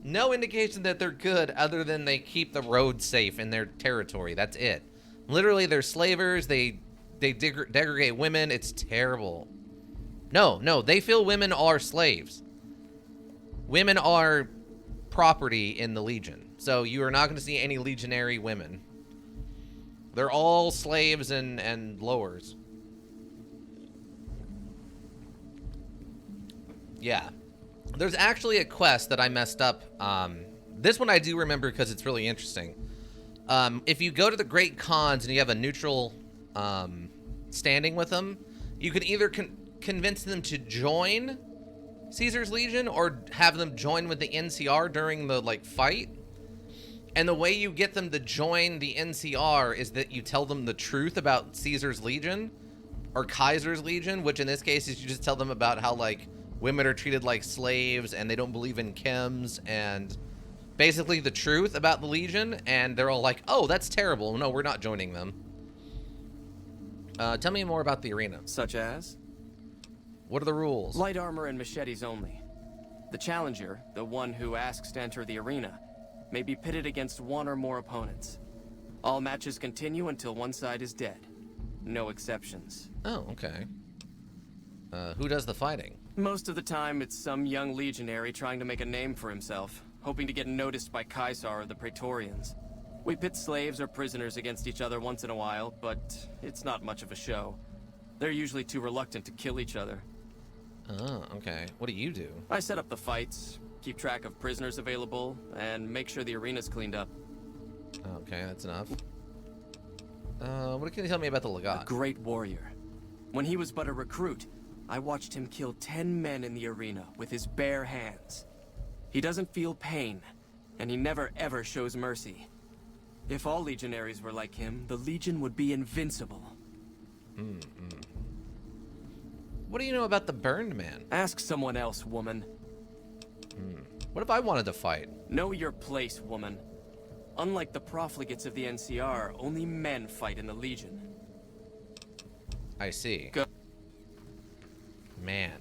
no indication that they're good other than they keep the road safe in their territory. That's it. Literally, they're slavers. They degrade women. It's terrible. No, they feel women are slaves. Women are property in the Legion. So you are not going to see any legionary women. They're all slaves and lowers. Yeah. There's actually a quest that I messed up. This one I do remember because it's really interesting. If you go to the Great Khans and you have a neutral standing with them, you can either convince them to join Caesar's Legion or have them join with the NCR during the fight. And the way you get them to join the NCR is that you tell them the truth about Caesar's Legion or Kaiser's Legion, which in this case is you just tell them about how women are treated like slaves and they don't believe in chems and basically the truth about the Legion, and they're all like, oh, that's terrible. No, we're not joining them. Tell me more about the arena. Such as? What are the rules? Light armor and machetes only. The challenger, the one who asks to enter the arena, may be pitted against one or more opponents. All matches continue until one side is dead. No exceptions. Oh, okay. Who does the fighting? Most of the time, it's some young legionary trying to make a name for himself, hoping to get noticed by Kaisar or the Praetorians. We pit slaves or prisoners against each other once in a while, but it's not much of a show. They're usually too reluctant to kill each other. Oh, okay. What do you do? I set up the fights, keep track of prisoners available, and make sure the arena's cleaned up. Okay, that's enough. What can you tell me about the A Legat? great warrior. When he was but a recruit, I watched him kill 10 men in the arena with his bare hands. He doesn't feel pain, and he never ever shows mercy. If all legionaries were like him, the Legion would be invincible. What do you know about the Burned Man? Ask someone else, woman. What if I wanted to fight? Know your place, woman. Unlike the profligates of the NCR, only men fight in the Legion. I see. Go. Man,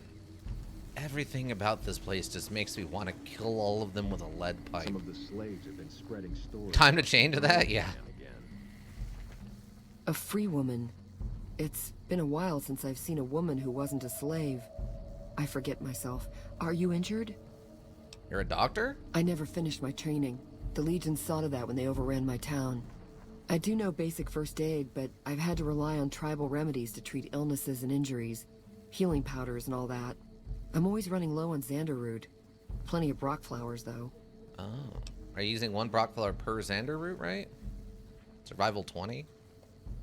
everything about this place just makes me want to kill all of them with a lead pipe. Some of the slaves have been spreading stories. Time to change that? Yeah. A free woman. It's been a while since I've seen a woman who wasn't a slave. I forget myself. Are you injured? You're a doctor? I never finished my training. The Legion saw to that when they overran my town. I do know basic first aid, but I've had to rely on tribal remedies to treat illnesses and injuries. Healing powders and all that. I'm always running low on Xander root. Plenty of Brock flowers, though. Oh. Are you using one Brock flower per Xander root, right? Survival 20?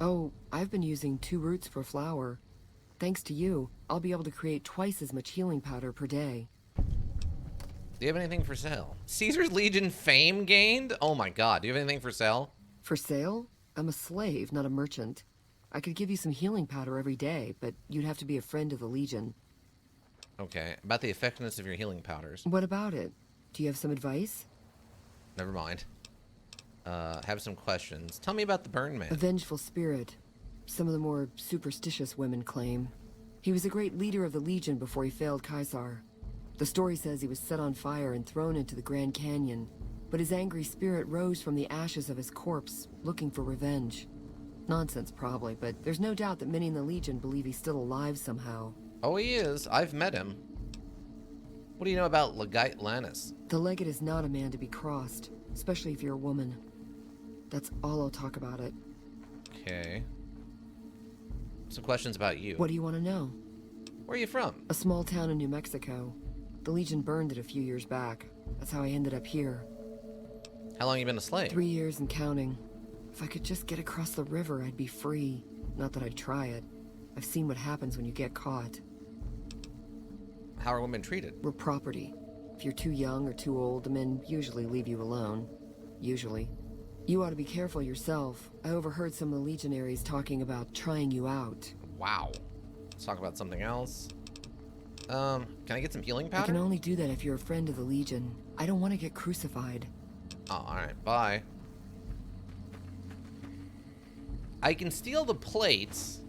Oh, I've been using 2 roots per flower. Thanks to you, I'll be able to create twice as much healing powder per day. Do you have anything for sale? Caesar's Legion fame gained? Oh my god, do you have anything for sale? For sale? I'm a slave, not a merchant. I could give you some healing powder every day, but you'd have to be a friend of the Legion. Okay, about the effectiveness of your healing powders. What about it? Do you have some advice? Never mind. Have some questions. Tell me about the Burn Man. A vengeful spirit. Some of the more superstitious women claim. He was a great leader of the Legion before he failed Caesar. The story says he was set on fire and thrown into the Grand Canyon, but his angry spirit rose from the ashes of his corpse, looking for revenge. Nonsense, probably, but there's no doubt that many in the Legion believe he's still alive somehow. Oh, he is. I've met him. What do you know about Legate Lannis? The Legate is not a man to be crossed, especially if you're a woman. That's all I'll talk about it. Okay. Some questions about you. What do you want to know? Where are you from? A small town in New Mexico. The Legion burned it a few years back. That's how I ended up here. How long you been a slave? 3 years and counting. If I could just get across the river, I'd be free. Not that I'd try it. I've seen what happens when you get caught. How are women treated? We're property. If you're too young or too old, the men usually leave you alone. Usually. You ought to be careful yourself. I overheard some of the legionaries talking about trying you out. Wow. Let's talk about something else. Can I get some healing powder? I can only do that if you're a friend of the Legion. I don't want to get crucified. Oh, alright, bye. I can steal the plates,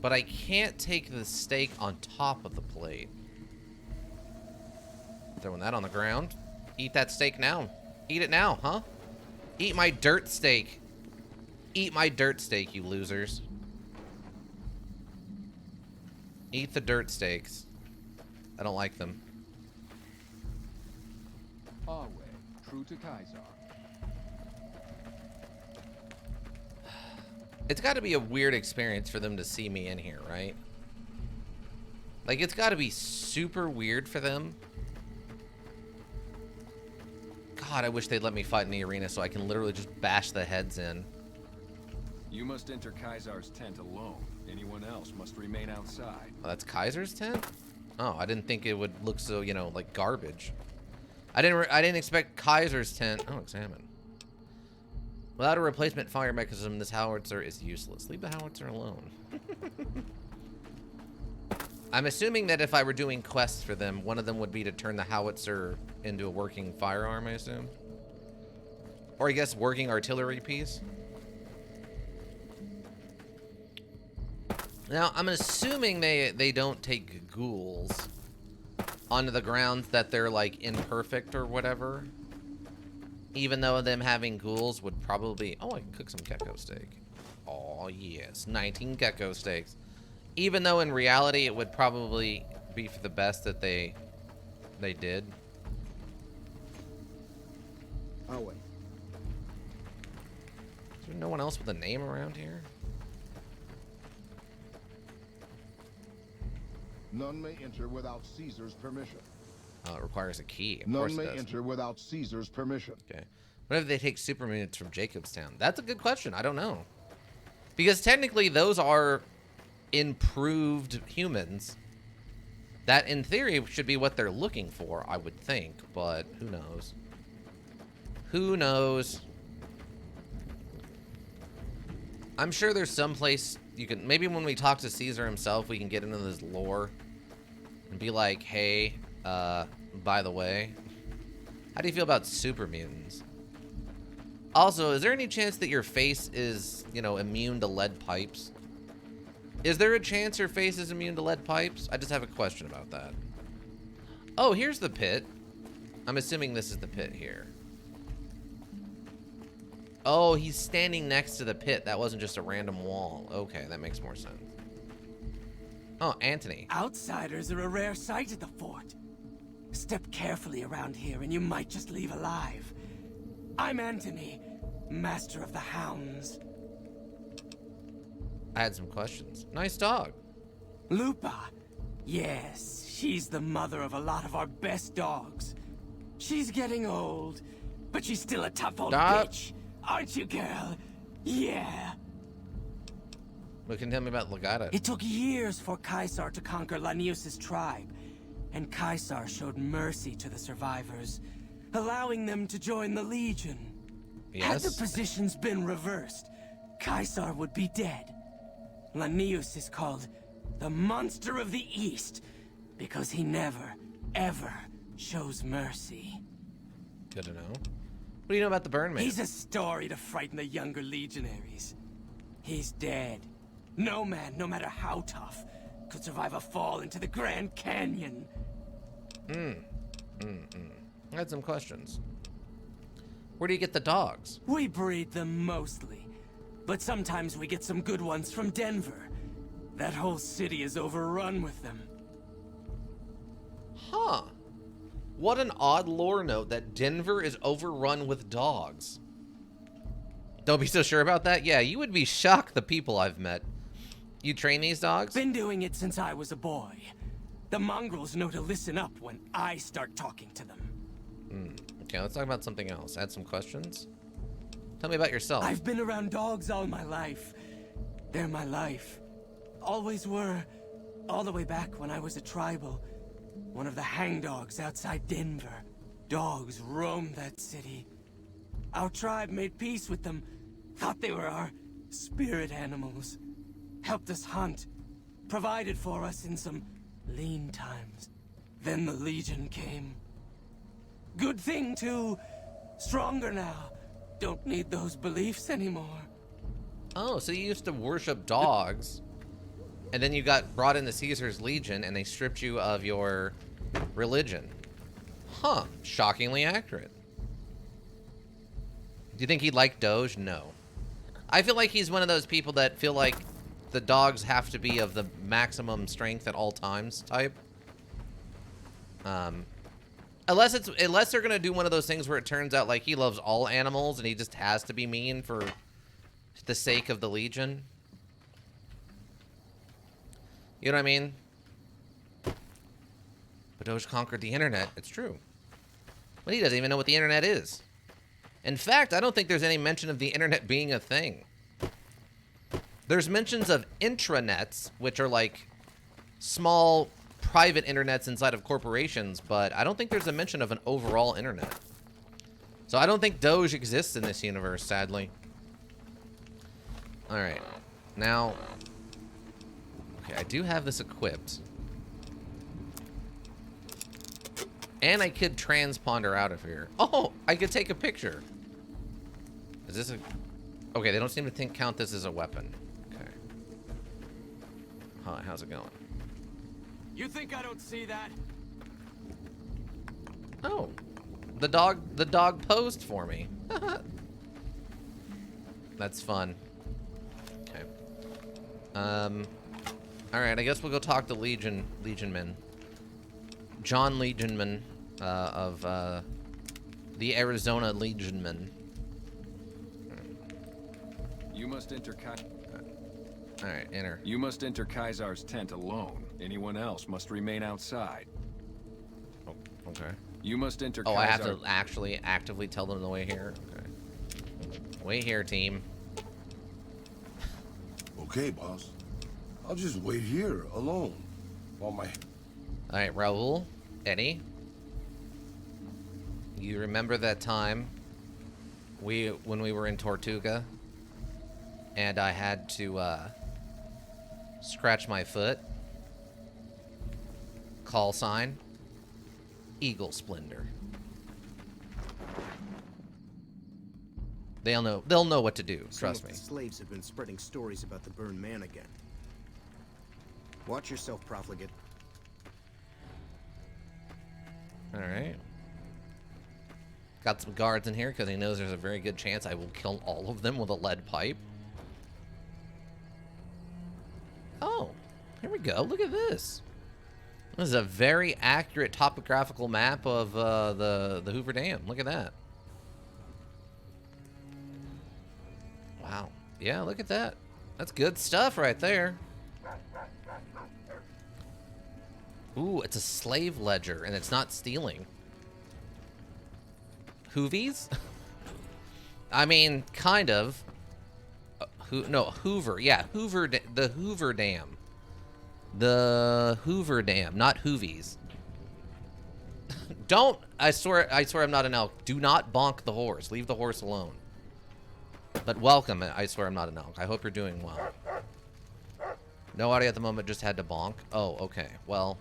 but I can't take the steak on top of the plate. Throwing that on the ground. Eat that steak now. Eat it now, huh? Eat my dirt steak. Eat my dirt steak, you losers. Eat the dirt steaks. I don't like them. Our way, true to Kaiser. It's got to be a weird experience for them to see me in here, right? Like, it's got to be super weird for them. God, I wish they'd let me fight in the arena so I can literally just bash the heads in. You must enter Kaiser's tent alone. Anyone else must remain outside. Oh, that's Kaiser's tent? Oh, I didn't think it would look so, you know, like garbage. I didn't expect Kaiser's tent. Oh, examine. Without a replacement fire mechanism, this howitzer is useless. Leave the howitzer alone. I'm assuming that if I were doing quests for them, one of them would be to turn the howitzer into a working firearm, I assume. Or I guess working artillery piece. Now, I'm assuming they don't take ghouls onto the grounds that they're, like, imperfect or whatever. Even though them having ghouls would probably... Oh, I can cook some gecko steak. Oh, yes. 19 gecko steaks. Even though in reality it would probably be for the best that they did. Our way. Is there no one else with a name around here? None may enter without Caesar's permission. It requires a key. Of None course it may does. enter without Caesar's permission. Okay. What if they take super mutants from Jacobstown? That's a good question. I don't know. Because technically those are improved humans. That in theory should be what they're looking for, I would think, but who knows? Who knows? I'm sure there's some place you can, maybe when we talk to Caesar himself, we can get into this lore and be like, hey, by the way, how do you feel about super mutants? Also, is there any chance that your face is, you know, immune to lead pipes? Is there a chance your face is immune to lead pipes? I just have a question about that. Oh, here's the pit. I'm assuming this is the pit here. Oh, he's standing next to the pit. That wasn't just a random wall. Okay, that makes more sense. Oh, Anthony. Outsiders are a rare sight at the fort. Step carefully around here and you might just leave alive. I'm Anthony, Master of the Hounds. I had some questions. Nice dog. Lupa. Yes, she's the mother of a lot of our best dogs. She's getting old, but she's still a tough old bitch. Aren't you, girl? Yeah. What can you tell me about Legata? It took years for Caesar to conquer Lanius' tribe, and Caesar showed mercy to the survivors, allowing them to join the Legion. Had the Yes? positions been reversed, Caesar would be dead. Lanius is called the Monster of the East because he never, ever shows mercy. Good to know. What do you know about the Burn Man? He's a story to frighten the younger legionaries. He's dead. No man, no matter how tough, could survive a fall into the Grand Canyon. I had some questions. Where do you get the dogs? We breed them mostly, but sometimes we get some good ones from Denver. That whole city is overrun with them. Huh. What an odd lore note that Denver is overrun with dogs. Don't be so sure about that? Yeah, you would be shocked the people I've met. You train these dogs? Been doing it since I was a boy. The mongrels know to listen up when I start talking to them. Okay, let's talk about something else. Add some questions. Tell me about yourself. I've been around dogs all my life. They're my life. Always were. All the way back when I was a tribal. One of the hangdogs outside Denver. Dogs roamed that city. Our tribe made peace with them. Thought they were our spirit animals. Helped us hunt. Provided for us in some lean times. Then the Legion came. Good thing, too. Stronger now. Don't need those beliefs anymore. Oh, so you used to worship dogs, and then you got brought into Caesar's Legion, and they stripped you of your religion. Huh. Shockingly accurate. Do you think he'd like Doge? No. I feel like he's one of those people that feel like the dogs have to be of the maximum strength at all times type. Unless they're gonna do one of those things where it turns out like he loves all animals and he just has to be mean for the sake of the Legion. You know what I mean? But Doge conquered the internet. It's true. But he doesn't even know what the internet is. In fact, I don't think there's any mention of the internet being a thing. There's mentions of intranets, which are like small private internets inside of corporations, but I don't think there's a mention of an overall internet. So I don't think Doge exists in this universe, sadly. Alright. Now, okay, I do have this equipped. And I could transponder out of here. Oh, I could take a picture. Is this a... Okay, they don't seem to count this as a weapon. Okay. Hi, how's it going? You think I don't see that? Oh. The dog posed for me. That's fun. Okay. Alright, I guess we'll go talk to Legionman. John Legionman, of, the Arizona Legionman. You must enter Alright, enter. You must enter Kaisar's tent alone. Anyone else must remain outside. Oh, okay. You must enter Oh, I have Kaisar- to actually actively tell them the way here? Okay. Wait here, team. Okay, boss. I'll just wait here, alone. While my... Alright, Raul, Eddie. You remember that time when we were in Tortuga and I had to scratch my foot? Call sign Eagle Splendor. They'll know what to do, trust me. Some of the slaves have been spreading stories about the burned man again. Watch yourself, profligate. Alright. Got some guards in here because he knows there's a very good chance I will kill all of them with a lead pipe. Oh, here we go. Look at this. This is a very accurate topographical map of the Hoover Dam. Look at that. Wow. Yeah, look at that. That's good stuff right there. Ooh, it's a slave ledger, and it's not stealing. Hoovies? I mean, kind of. No, Hoover. Yeah, Hoover. The Hoover Dam. The Hoover Dam, not Hoovies. Don't. I swear I'm not an elk. Do not bonk the horse. Leave the horse alone. But welcome. I swear I'm not an elk. I hope you're doing well. Nobody at the moment just had to bonk. Oh, okay. Well.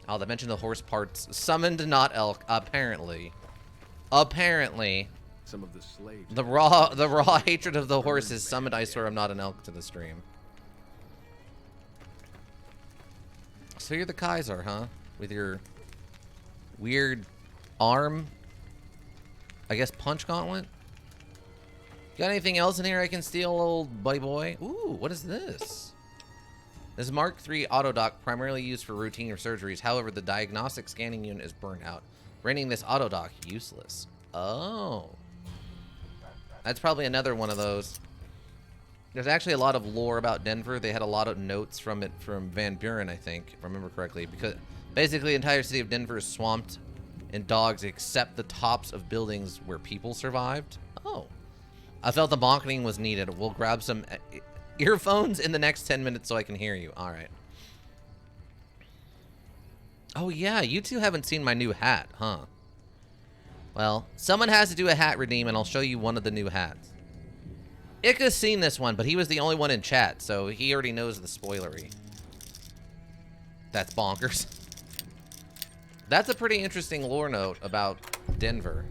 Oh, they mentioned the horse parts. Summoned, not elk. Apparently. Apparently. Some of the slaves. The raw hatred of the horse is summoned. I swear I'm not an elk to the stream. So you're the Kaiser, huh? With your weird arm, I guess, punch gauntlet? Got anything else in here I can steal, old buddy boy? Ooh, what is this? This Mark III autodoc primarily used for routine or surgeries. However, the diagnostic scanning unit is burnt out, rendering this autodoc useless. Oh. That's probably another one of those. There's actually a lot of lore about Denver. They had a lot of notes from it from Van Buren, I think, if I remember correctly. Because basically the entire city of Denver is swamped in dogs except the tops of buildings where people survived. Oh. I felt the bonking was needed. We'll grab some earphones in the next 10 minutes so I can hear you. All right. Oh, yeah. You two haven't seen my new hat, huh? Well, someone has to do a hat redeem, and I'll show you one of the new hats. Ika's seen this one, but he was the only one in chat, so he already knows the spoilery. That's bonkers. That's a pretty interesting lore note about Denver.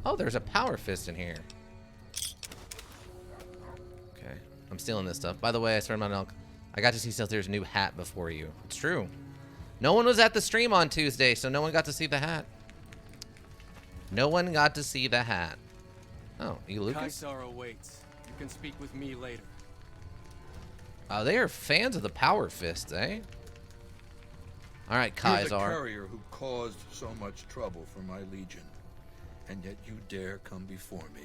Oh, there's a power fist in here. Okay, I'm stealing this stuff. By the way, I swear my milk. I got to see Stealthier's new hat before you. It's true. No one was at the stream on Tuesday, so no one got to see the hat. No one got to see the hat. Oh, you Lucas? Caesar awaits. You can speak with me later. Oh, they are fans of the power fist, eh? All right, You're Caesar. the courier who caused so much trouble for my legion, and yet you dare come before me.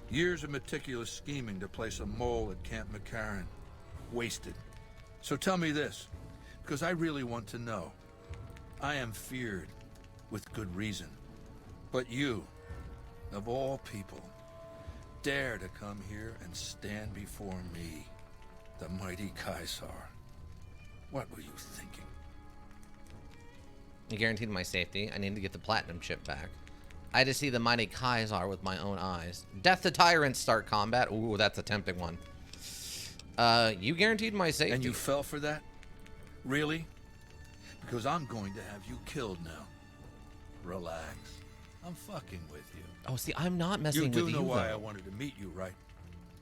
Years of meticulous scheming to place a mole at Camp McCarran. Wasted. So tell me this, because I really want to know. I am feared, with good reason. But you, of all people, dare to come here and stand before me, the mighty Caesar. What were you thinking? You guaranteed my safety. I need to get the platinum chip back. I had to see the mighty Caesar with my own eyes. Death to tyrants start combat. Ooh, that's a tempting one. You guaranteed my safety. And you fell for that? Really? Because I'm going to have you killed now. Relax. I'm fucking with you. Oh, see, I'm not messing with you, You do know why though. I wanted to meet you, right?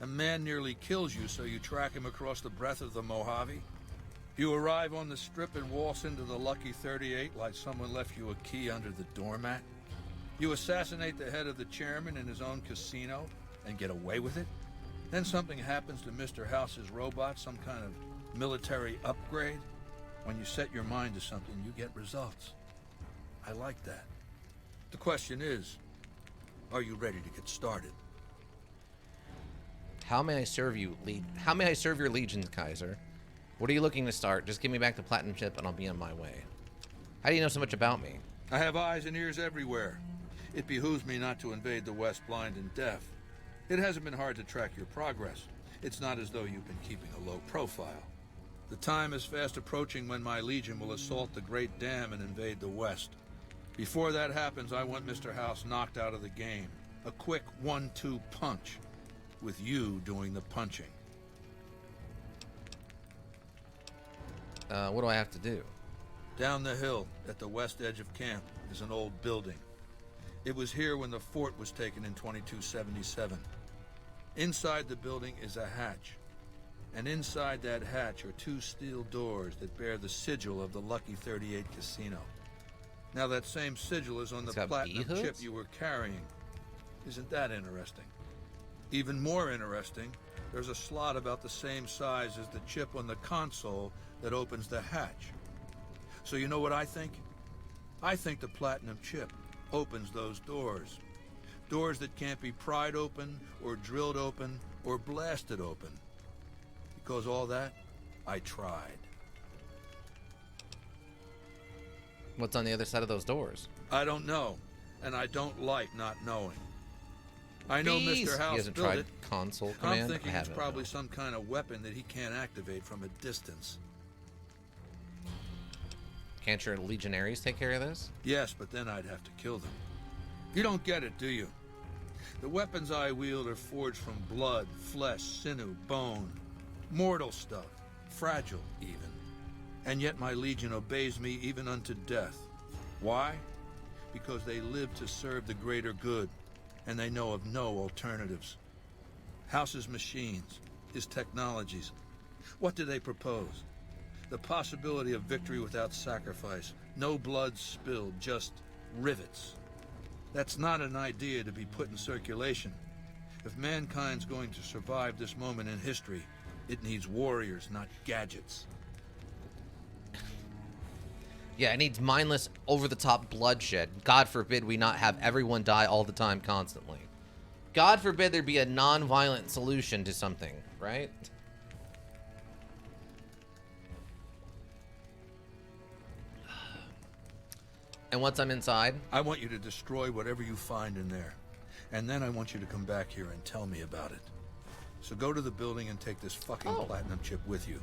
A man nearly kills you, so you track him across the breadth of the Mojave. You arrive on the strip and waltz into the Lucky 38 like someone left you a key under the doormat. You assassinate the head of the chairman in his own casino and get away with it. Then something happens to Mr. House's robot, some kind of military upgrade. When you set your mind to something, you get results. I like that. The question is, are you ready to get started? How may I serve you, How may I serve your legions, Kaiser? What are you looking to start? Just give me back the platinum chip and I'll be on my way. How do you know so much about me? I have eyes and ears everywhere. It behooves me not to invade the West blind and deaf. It hasn't been hard to track your progress. It's not as though you've been keeping a low profile. The time is fast approaching when my legion will assault the Great Dam and invade the West. Before that happens, I want Mr. House knocked out of the game. A quick 1-2 punch, with you doing the punching. What do I have to do? Down the hill, at the west edge of camp, is an old building. It was here when the fort was taken in 2277. Inside the building is a hatch. And inside that hatch are 2 steel doors that bear the sigil of the Lucky 38 casino. Now that same sigil is on the platinum chip you were carrying. Isn't that interesting? Even more interesting, there's a slot about the same size as the chip on the console that opens the hatch. So you know what I think? I think the platinum chip opens those doors. Doors that can't be pried open, or drilled open, or blasted open. Because all that, I tried. What's on the other side of those doors? I don't know, and I don't like not knowing. I know Bees. Mr. He House hasn't built tried it. console command. I'm thinking I it's haven't, probably no. some kind of weapon that he can't activate from a distance. Can't your legionaries take care of this? Yes, but then I'd have to kill them. You don't get it, do you? The weapons I wield are forged from blood, flesh, sinew, bone. Mortal stuff. Fragile, even. And yet my legion obeys me even unto death. Why? Because they live to serve the greater good, and they know of no alternatives. House's machines, his technologies. What do they propose? The possibility of victory without sacrifice. No blood spilled, just rivets. That's not an idea to be put in circulation. If mankind's going to survive this moment in history, it needs warriors, not gadgets. Yeah, it needs mindless, over-the-top bloodshed. God forbid we not have everyone die all the time constantly. God forbid there be a non-violent solution to something, right? And once I'm inside? I want you to destroy whatever you find in there. And then I want you to come back here and tell me about it. So go to the building and take this fucking platinum chip with you.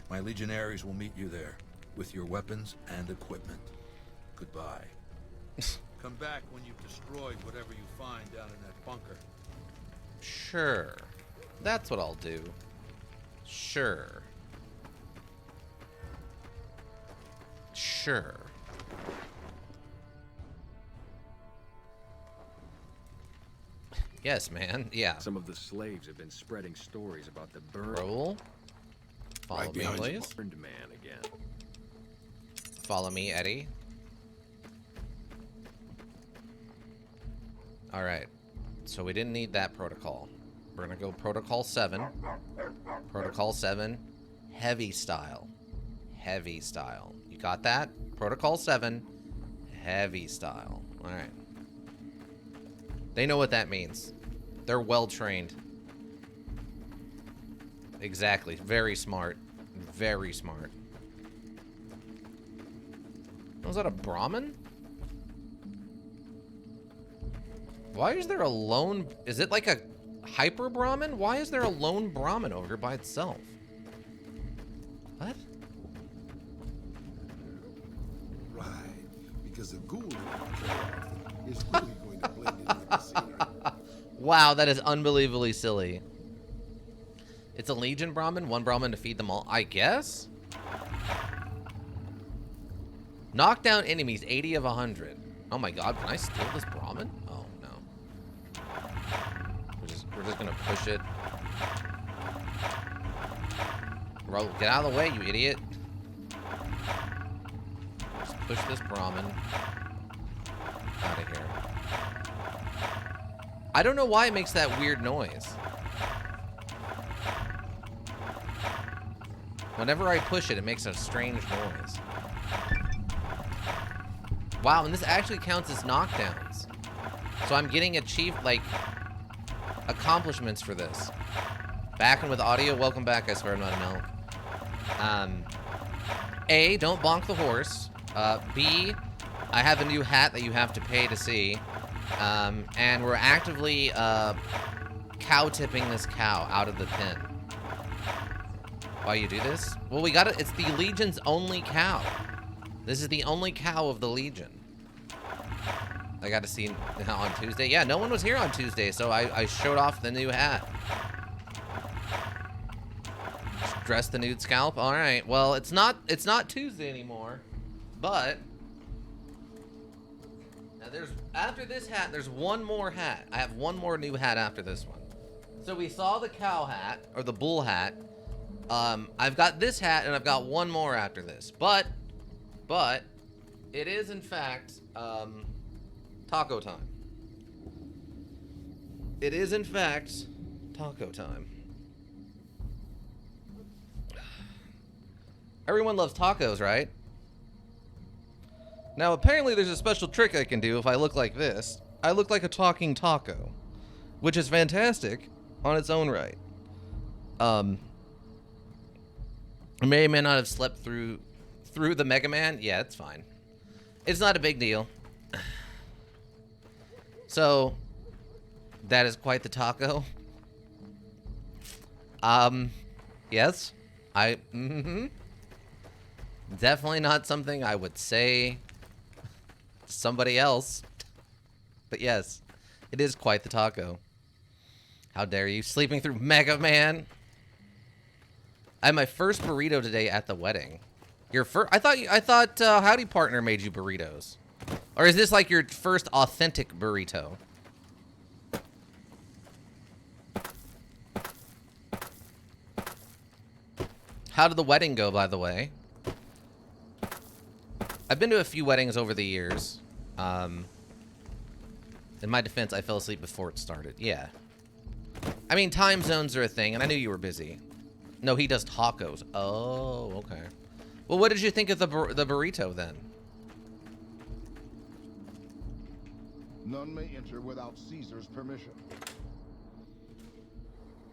My legionaries will meet you there, with your weapons and equipment. Goodbye. Come back when you've destroyed whatever you find down in that bunker. Sure. That's what I'll do. Sure. Sure. Yes, man. Yeah. Some of the slaves have been spreading stories about the burned Roll. Follow me, please. man again. Follow me, Eddie. Alright. So we didn't need that protocol. We're gonna go protocol 7. Protocol 7. Heavy style. Heavy style. You got that? Protocol 7. Heavy style. Alright. They know what that means. They're well trained. Exactly. Very smart. Very smart. Was that a Brahmin? Why is there a lone... Is it like a hyper Brahmin? Why is there a lone Brahmin over here by itself? What? Right. Because the ghoul is really going to blend into the scenery. Wow, that is unbelievably silly. It's a Legion Brahmin, one Brahmin to feed them all, I guess? Knock down enemies, 80 of 100. Oh my god, can I steal this Brahmin? Oh no. We're just gonna push it. Bro, get out of the way, you idiot. Just push this Brahmin out of here. I don't know why it makes that weird noise. Whenever I push it, it makes a strange noise. Wow, and this actually counts as knockdowns. So I'm getting achieved, like, accomplishments for this. Back and with audio, welcome back, I swear I'm not an elk. A, don't bonk the horse. B, I have a new hat that you have to pay to see. And we're actively, cow-tipping this cow out of the pen. Why you do this? Well, we gotta, it's the Legion's only cow. This is the only cow of the Legion. I got to see on Tuesday. Yeah, no one was here on Tuesday, so I showed off the new hat. Dress the nude scalp. All right. Well, it's not Tuesday anymore, but now there's after this hat, there's one more hat. I have one more new hat after this one. So we saw the cow hat or the bull hat. I've got this hat and I've got one more after this, but it is in fact taco time. It is in fact taco time. Everyone loves tacos, right? Now apparently there's a special trick I can do if I look like this. I look like a talking taco, which is fantastic on its own right. I may or may not have slept through the Mega Man. Yeah, it's fine. It's not a big deal. So, that is quite the taco. Yes. Definitely not something I would say to somebody else. But yes, it is quite the taco. How dare you? Sleeping through Mega Man. I had my first burrito today at the wedding. Your first? I thought Howdy Partner made you burritos. Or is this like your first authentic burrito? How did the wedding go, by the way? I've been to a few weddings over the years. In my defense, I fell asleep before it started. Yeah. I mean, time zones are a thing, and I knew you were busy. No, he does tacos. Oh, okay. Well, what did you think of the burrito, then? None may enter without Caesar's permission.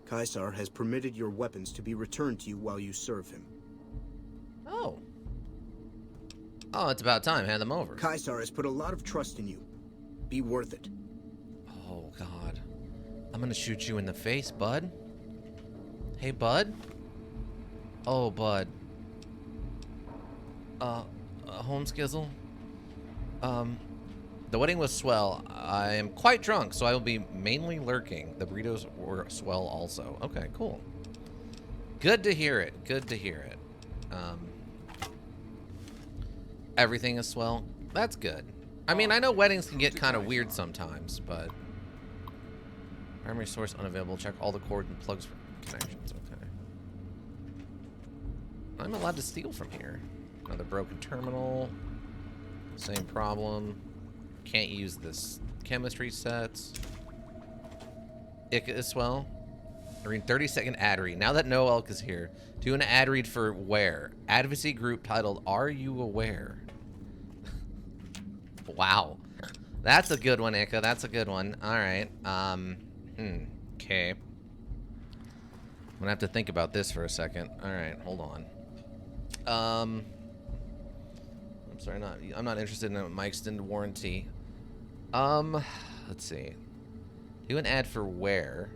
Caesar has permitted your weapons to be returned to you while you serve him. Oh. Oh, it's about time. Hand them over. Caesar has put a lot of trust in you. Be worth it. Oh, God. I'm gonna shoot you in the face, bud. Hey, bud? Oh, bud. Home skizzle? The wedding was swell. I am quite drunk, so I will be mainly lurking. The burritos were swell also. Okay, cool. Good to hear it. Good to hear it. Everything is swell. That's good. I mean, I know weddings can get kind of weird sometimes, but... Primary source unavailable. Check all the cords and plugs for connections. Okay. I'm allowed to steal from here. Another broken terminal. Same problem. Can't use this chemistry sets. Ica as well. I mean, 30-second ad read. Now that No Elk is here, do an ad read for Where? Advocacy group titled Are You Aware? Wow. That's a good one, Ica. That's a good one. Alright. Okay. I'm gonna have to think about this for a second. Alright, hold on. I'm sorry, I'm not interested in my extended warranty. Let's see. Do an ad for Where?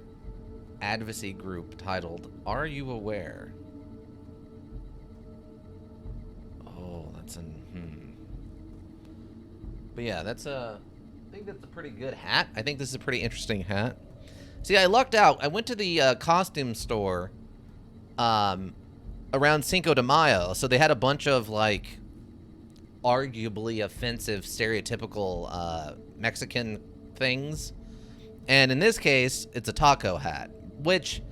Advocacy group titled Are You Aware? Oh, that's an But yeah, that's I think that's a pretty good hat. I think this is a pretty interesting hat. See, I lucked out. I went to the costume store around Cinco de Mayo, so they had a bunch of like arguably offensive, stereotypical Mexican things. And in this case, it's a taco hat, which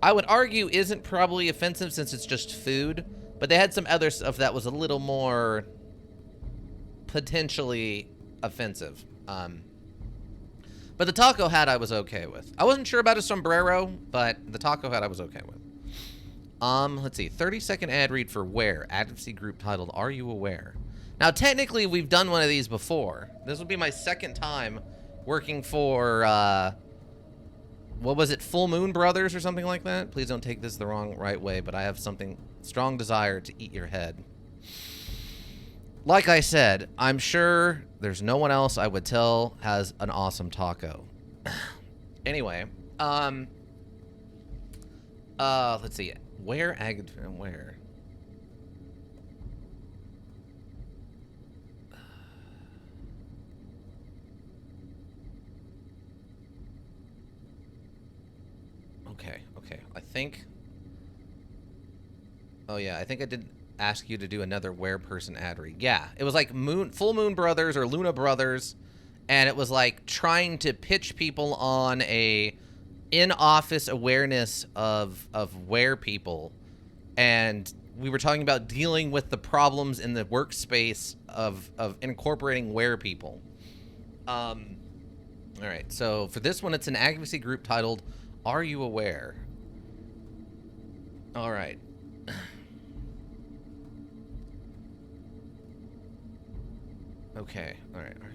I would argue isn't probably offensive since it's just food, but they had some other stuff that was a little more potentially offensive. But the taco hat I was okay with. I wasn't sure about a sombrero, but the taco hat I was okay with. Let's see. 30-second ad read for Where? Advocacy group titled Are You Aware? Now, technically, we've done one of these before. This will be my second time working for, what was it? Full Moon Brothers or something like that? Please don't take this the right way, but I have something strong desire to eat your head. Like I said, I'm sure there's no one else I would tell has an awesome taco. Anyway, let's see. Where? Okay. I think... Oh, yeah, I think I did ask you to do another Where person ad read. Yeah, it was like Full Moon Brothers or Luna Brothers, and it was like trying to pitch people on a in-office awareness of Where people, and we were talking about dealing with the problems in the workspace of incorporating Where people. All right, so for this one, it's an advocacy group titled Are You Aware? All right. Okay, all right. Are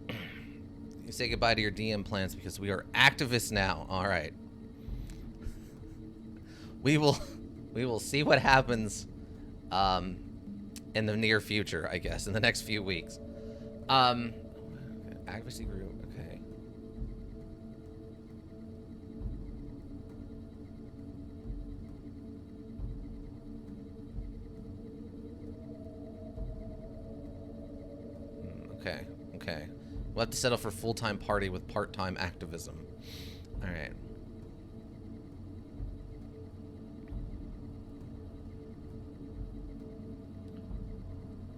you? You say goodbye to your DM plans because we are activists now. All right. We will see what happens in the near future, I guess, in the next few weeks. Advocacy group, okay. Okay. We'll have to settle for full-time party with part-time activism. All right.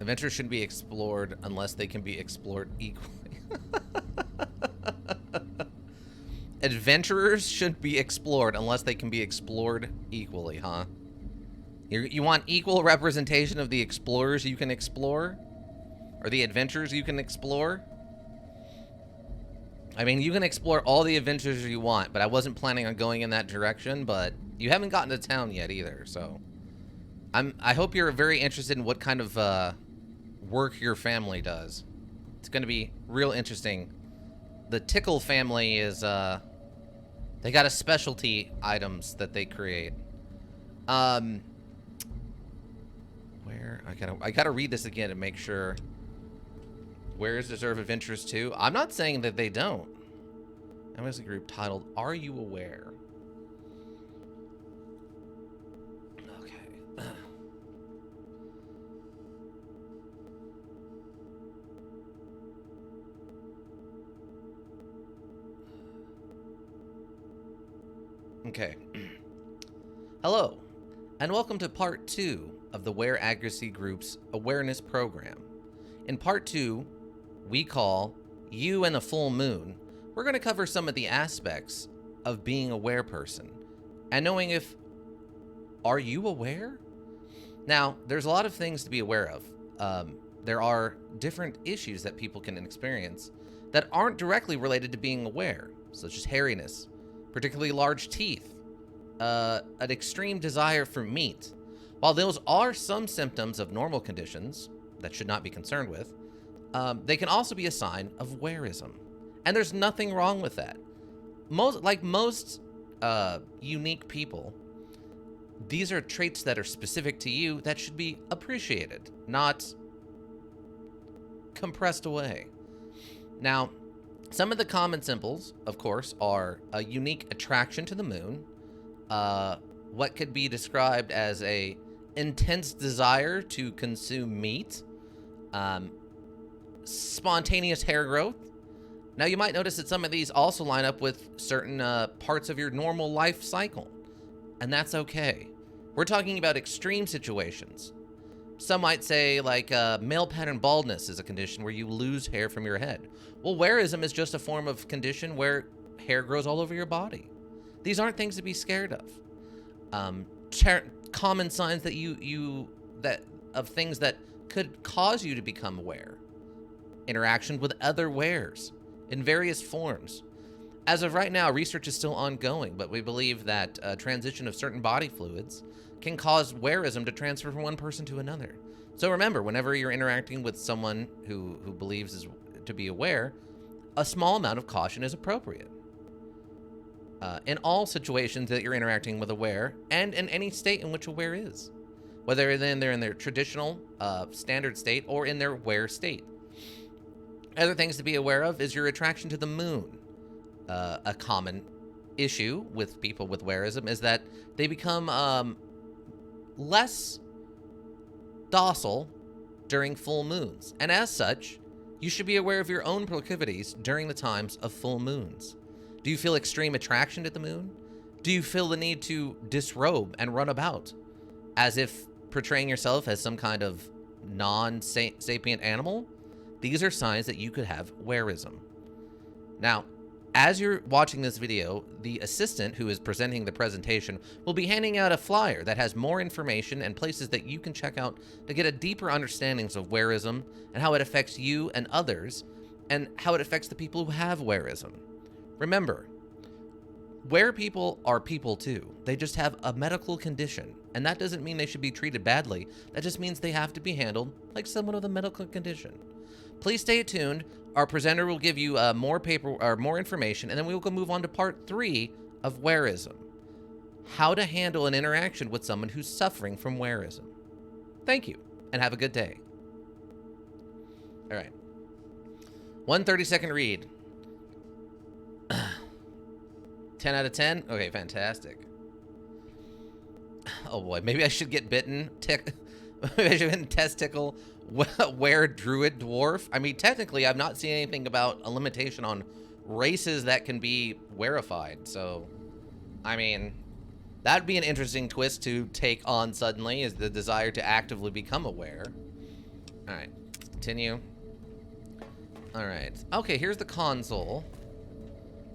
Adventures shouldn't be explored unless they can be explored equally. Adventurers shouldn't be explored unless they can be explored equally, huh? You want equal representation of the explorers you can explore? Or the adventures you can explore? I mean, you can explore all the adventures you want, but I wasn't planning on going in that direction, but you haven't gotten to town yet either, so... I hope you're very interested in what kind of work your family does. It's going to be real interesting. The Tickle family is, they got a specialty items that they create. Where I gotta read this again to make sure. Where is deserve of interest too? I'm not saying that they don't. I was a group titled "Are You Aware?" Okay. Okay. Hello, and welcome to part 2 of the Ware Accuracy Group's awareness program. In part 2, we call You and a Full Moon. We're going to cover some of the aspects of being a Ware person and knowing if, are you aware? Now, there's a lot of things to be aware of. There are different issues that people can experience that aren't directly related to being aware, such as hairiness, particularly large teeth, an extreme desire for meat. While those are some symptoms of normal conditions that should not be concerned with, they can also be a sign of wareism. And there's nothing wrong with that. Most unique people, these are traits that are specific to you that should be appreciated, not compressed away. Now, some of the common symbols, of course, are a unique attraction to the moon, what could be described as a intense desire to consume meat, spontaneous hair growth. Now, you might notice that some of these also line up with certain parts of your normal life cycle, and that's okay. We're talking about extreme situations. Some might say, like, male pattern baldness is a condition where you lose hair from your head. Well, wareism is just a form of condition where hair grows all over your body. These aren't things to be scared of. Common signs that of things that could cause you to become aware. Interaction with other wares in various forms. As of right now, research is still ongoing, but we believe that transition of certain body fluids can cause wareism to transfer from one person to another. So remember, whenever you're interacting with someone who believes is to be aware, a small amount of caution is appropriate. In all situations that you're interacting with aware, and in any state in which aware is, whether they're in their traditional standard state or in their aware state. Other things to be aware of is your attraction to the moon. A common issue with people with wareism is that they become less docile during full moons, and as such, you should be aware of your own proclivities during the times of full moons. Do you feel extreme attraction to the moon? Do you feel the need to disrobe and run about as if portraying yourself as some kind of non-sapient animal? These are signs that you could have wareism. Now, as you're watching this video, the assistant who is presenting the presentation will be handing out a flyer that has more information and places that you can check out to get a deeper understanding of wareism and how it affects you and others, and how it affects the people who have wareism. Remember, ware people are people too. They just have a medical condition, and that doesn't mean they should be treated badly. That just means they have to be handled like someone with a medical condition. Please stay tuned. Our presenter will give you more information, and then we will move on to part 3 of wareism. How to handle an interaction with someone who's suffering from wareism. Thank you, and have a good day. All right. 1 30-second read. 10 out of 10? Okay, fantastic. Oh boy, maybe I should get bitten. Maybe I should get testicle. Where druid dwarf? I mean, technically, I've not seen anything about a limitation on races that can be warified. So, I mean, that'd be an interesting twist to take on suddenly, is the desire to actively become aware. All right, continue. All right. Okay, here's the console.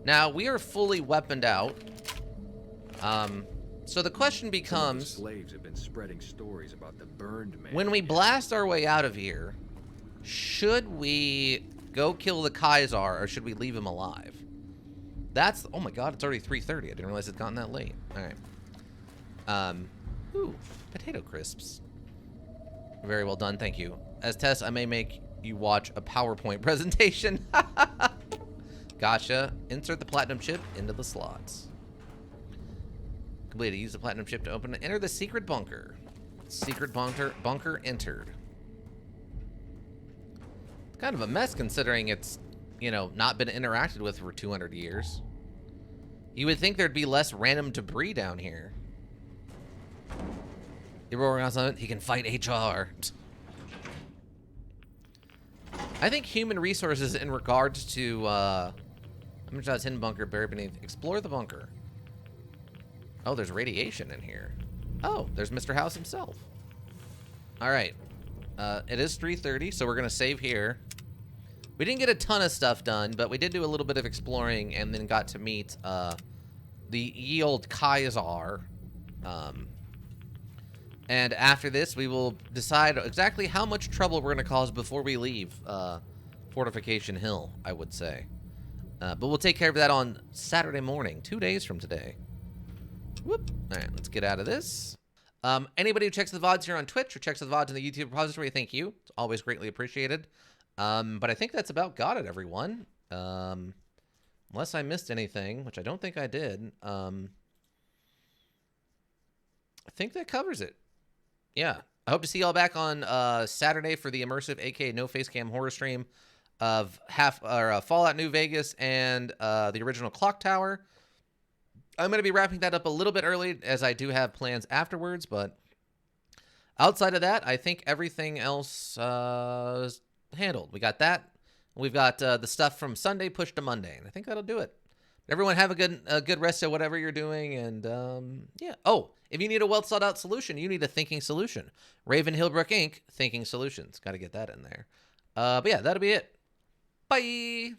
Now, we are fully weaponed out. So the question becomes, slaves have been spreading stories about the burned man. when we blast our way out of here, should we go kill the Kaiser or should we leave him alive? That's, oh my god, it's already 3:30. I didn't realize it's gotten that late. All right. Ooh, potato crisps. Very well done, thank you. As Tess, I may make you watch a PowerPoint presentation. Gotcha. Insert the platinum chip into the slots. Completed. Use the platinum chip to open and enter the secret bunker. Secret bunker entered. It's kind of a mess considering it's, you know, not been interacted with for 200 years. You would think there'd be less random debris down here. You're working on something? He can fight HR. I think human resources in regards to, I'm gonna try this hidden bunker buried beneath. Explore the bunker. Oh, there's radiation in here. Oh, there's Mr. House himself. All right. It is 3:30, so we're gonna save here. We didn't get a ton of stuff done, but we did do a little bit of exploring and then got to meet, the ye old Kaiser. And after this, we will decide exactly how much trouble we're going to cause before we leave Fortification Hill, I would say. But we'll take care of that on Saturday morning, 2 days from today. Whoop. All right, let's get out of this. Anybody who checks the VODs here on Twitch or checks the VODs in the YouTube repository, thank you. It's always greatly appreciated. But I think that's about got it, everyone. Unless I missed anything, which I don't think I did. I think that covers it. Yeah. I hope to see y'all back on Saturday for the immersive, aka no face cam horror stream of Fallout New Vegas and the original Clock Tower. I'm going to be wrapping that up a little bit early as I do have plans afterwards, but outside of that, I think everything else is handled. We got that. We've got the stuff from Sunday pushed to Monday, and I think that'll do it. Everyone have a good rest of whatever you're doing, and yeah. Oh, if you need a well thought out solution, you need a thinking solution. Raven Hillbrook Inc. Thinking Solutions. Got to get that in there. But yeah, that'll be it. Bye.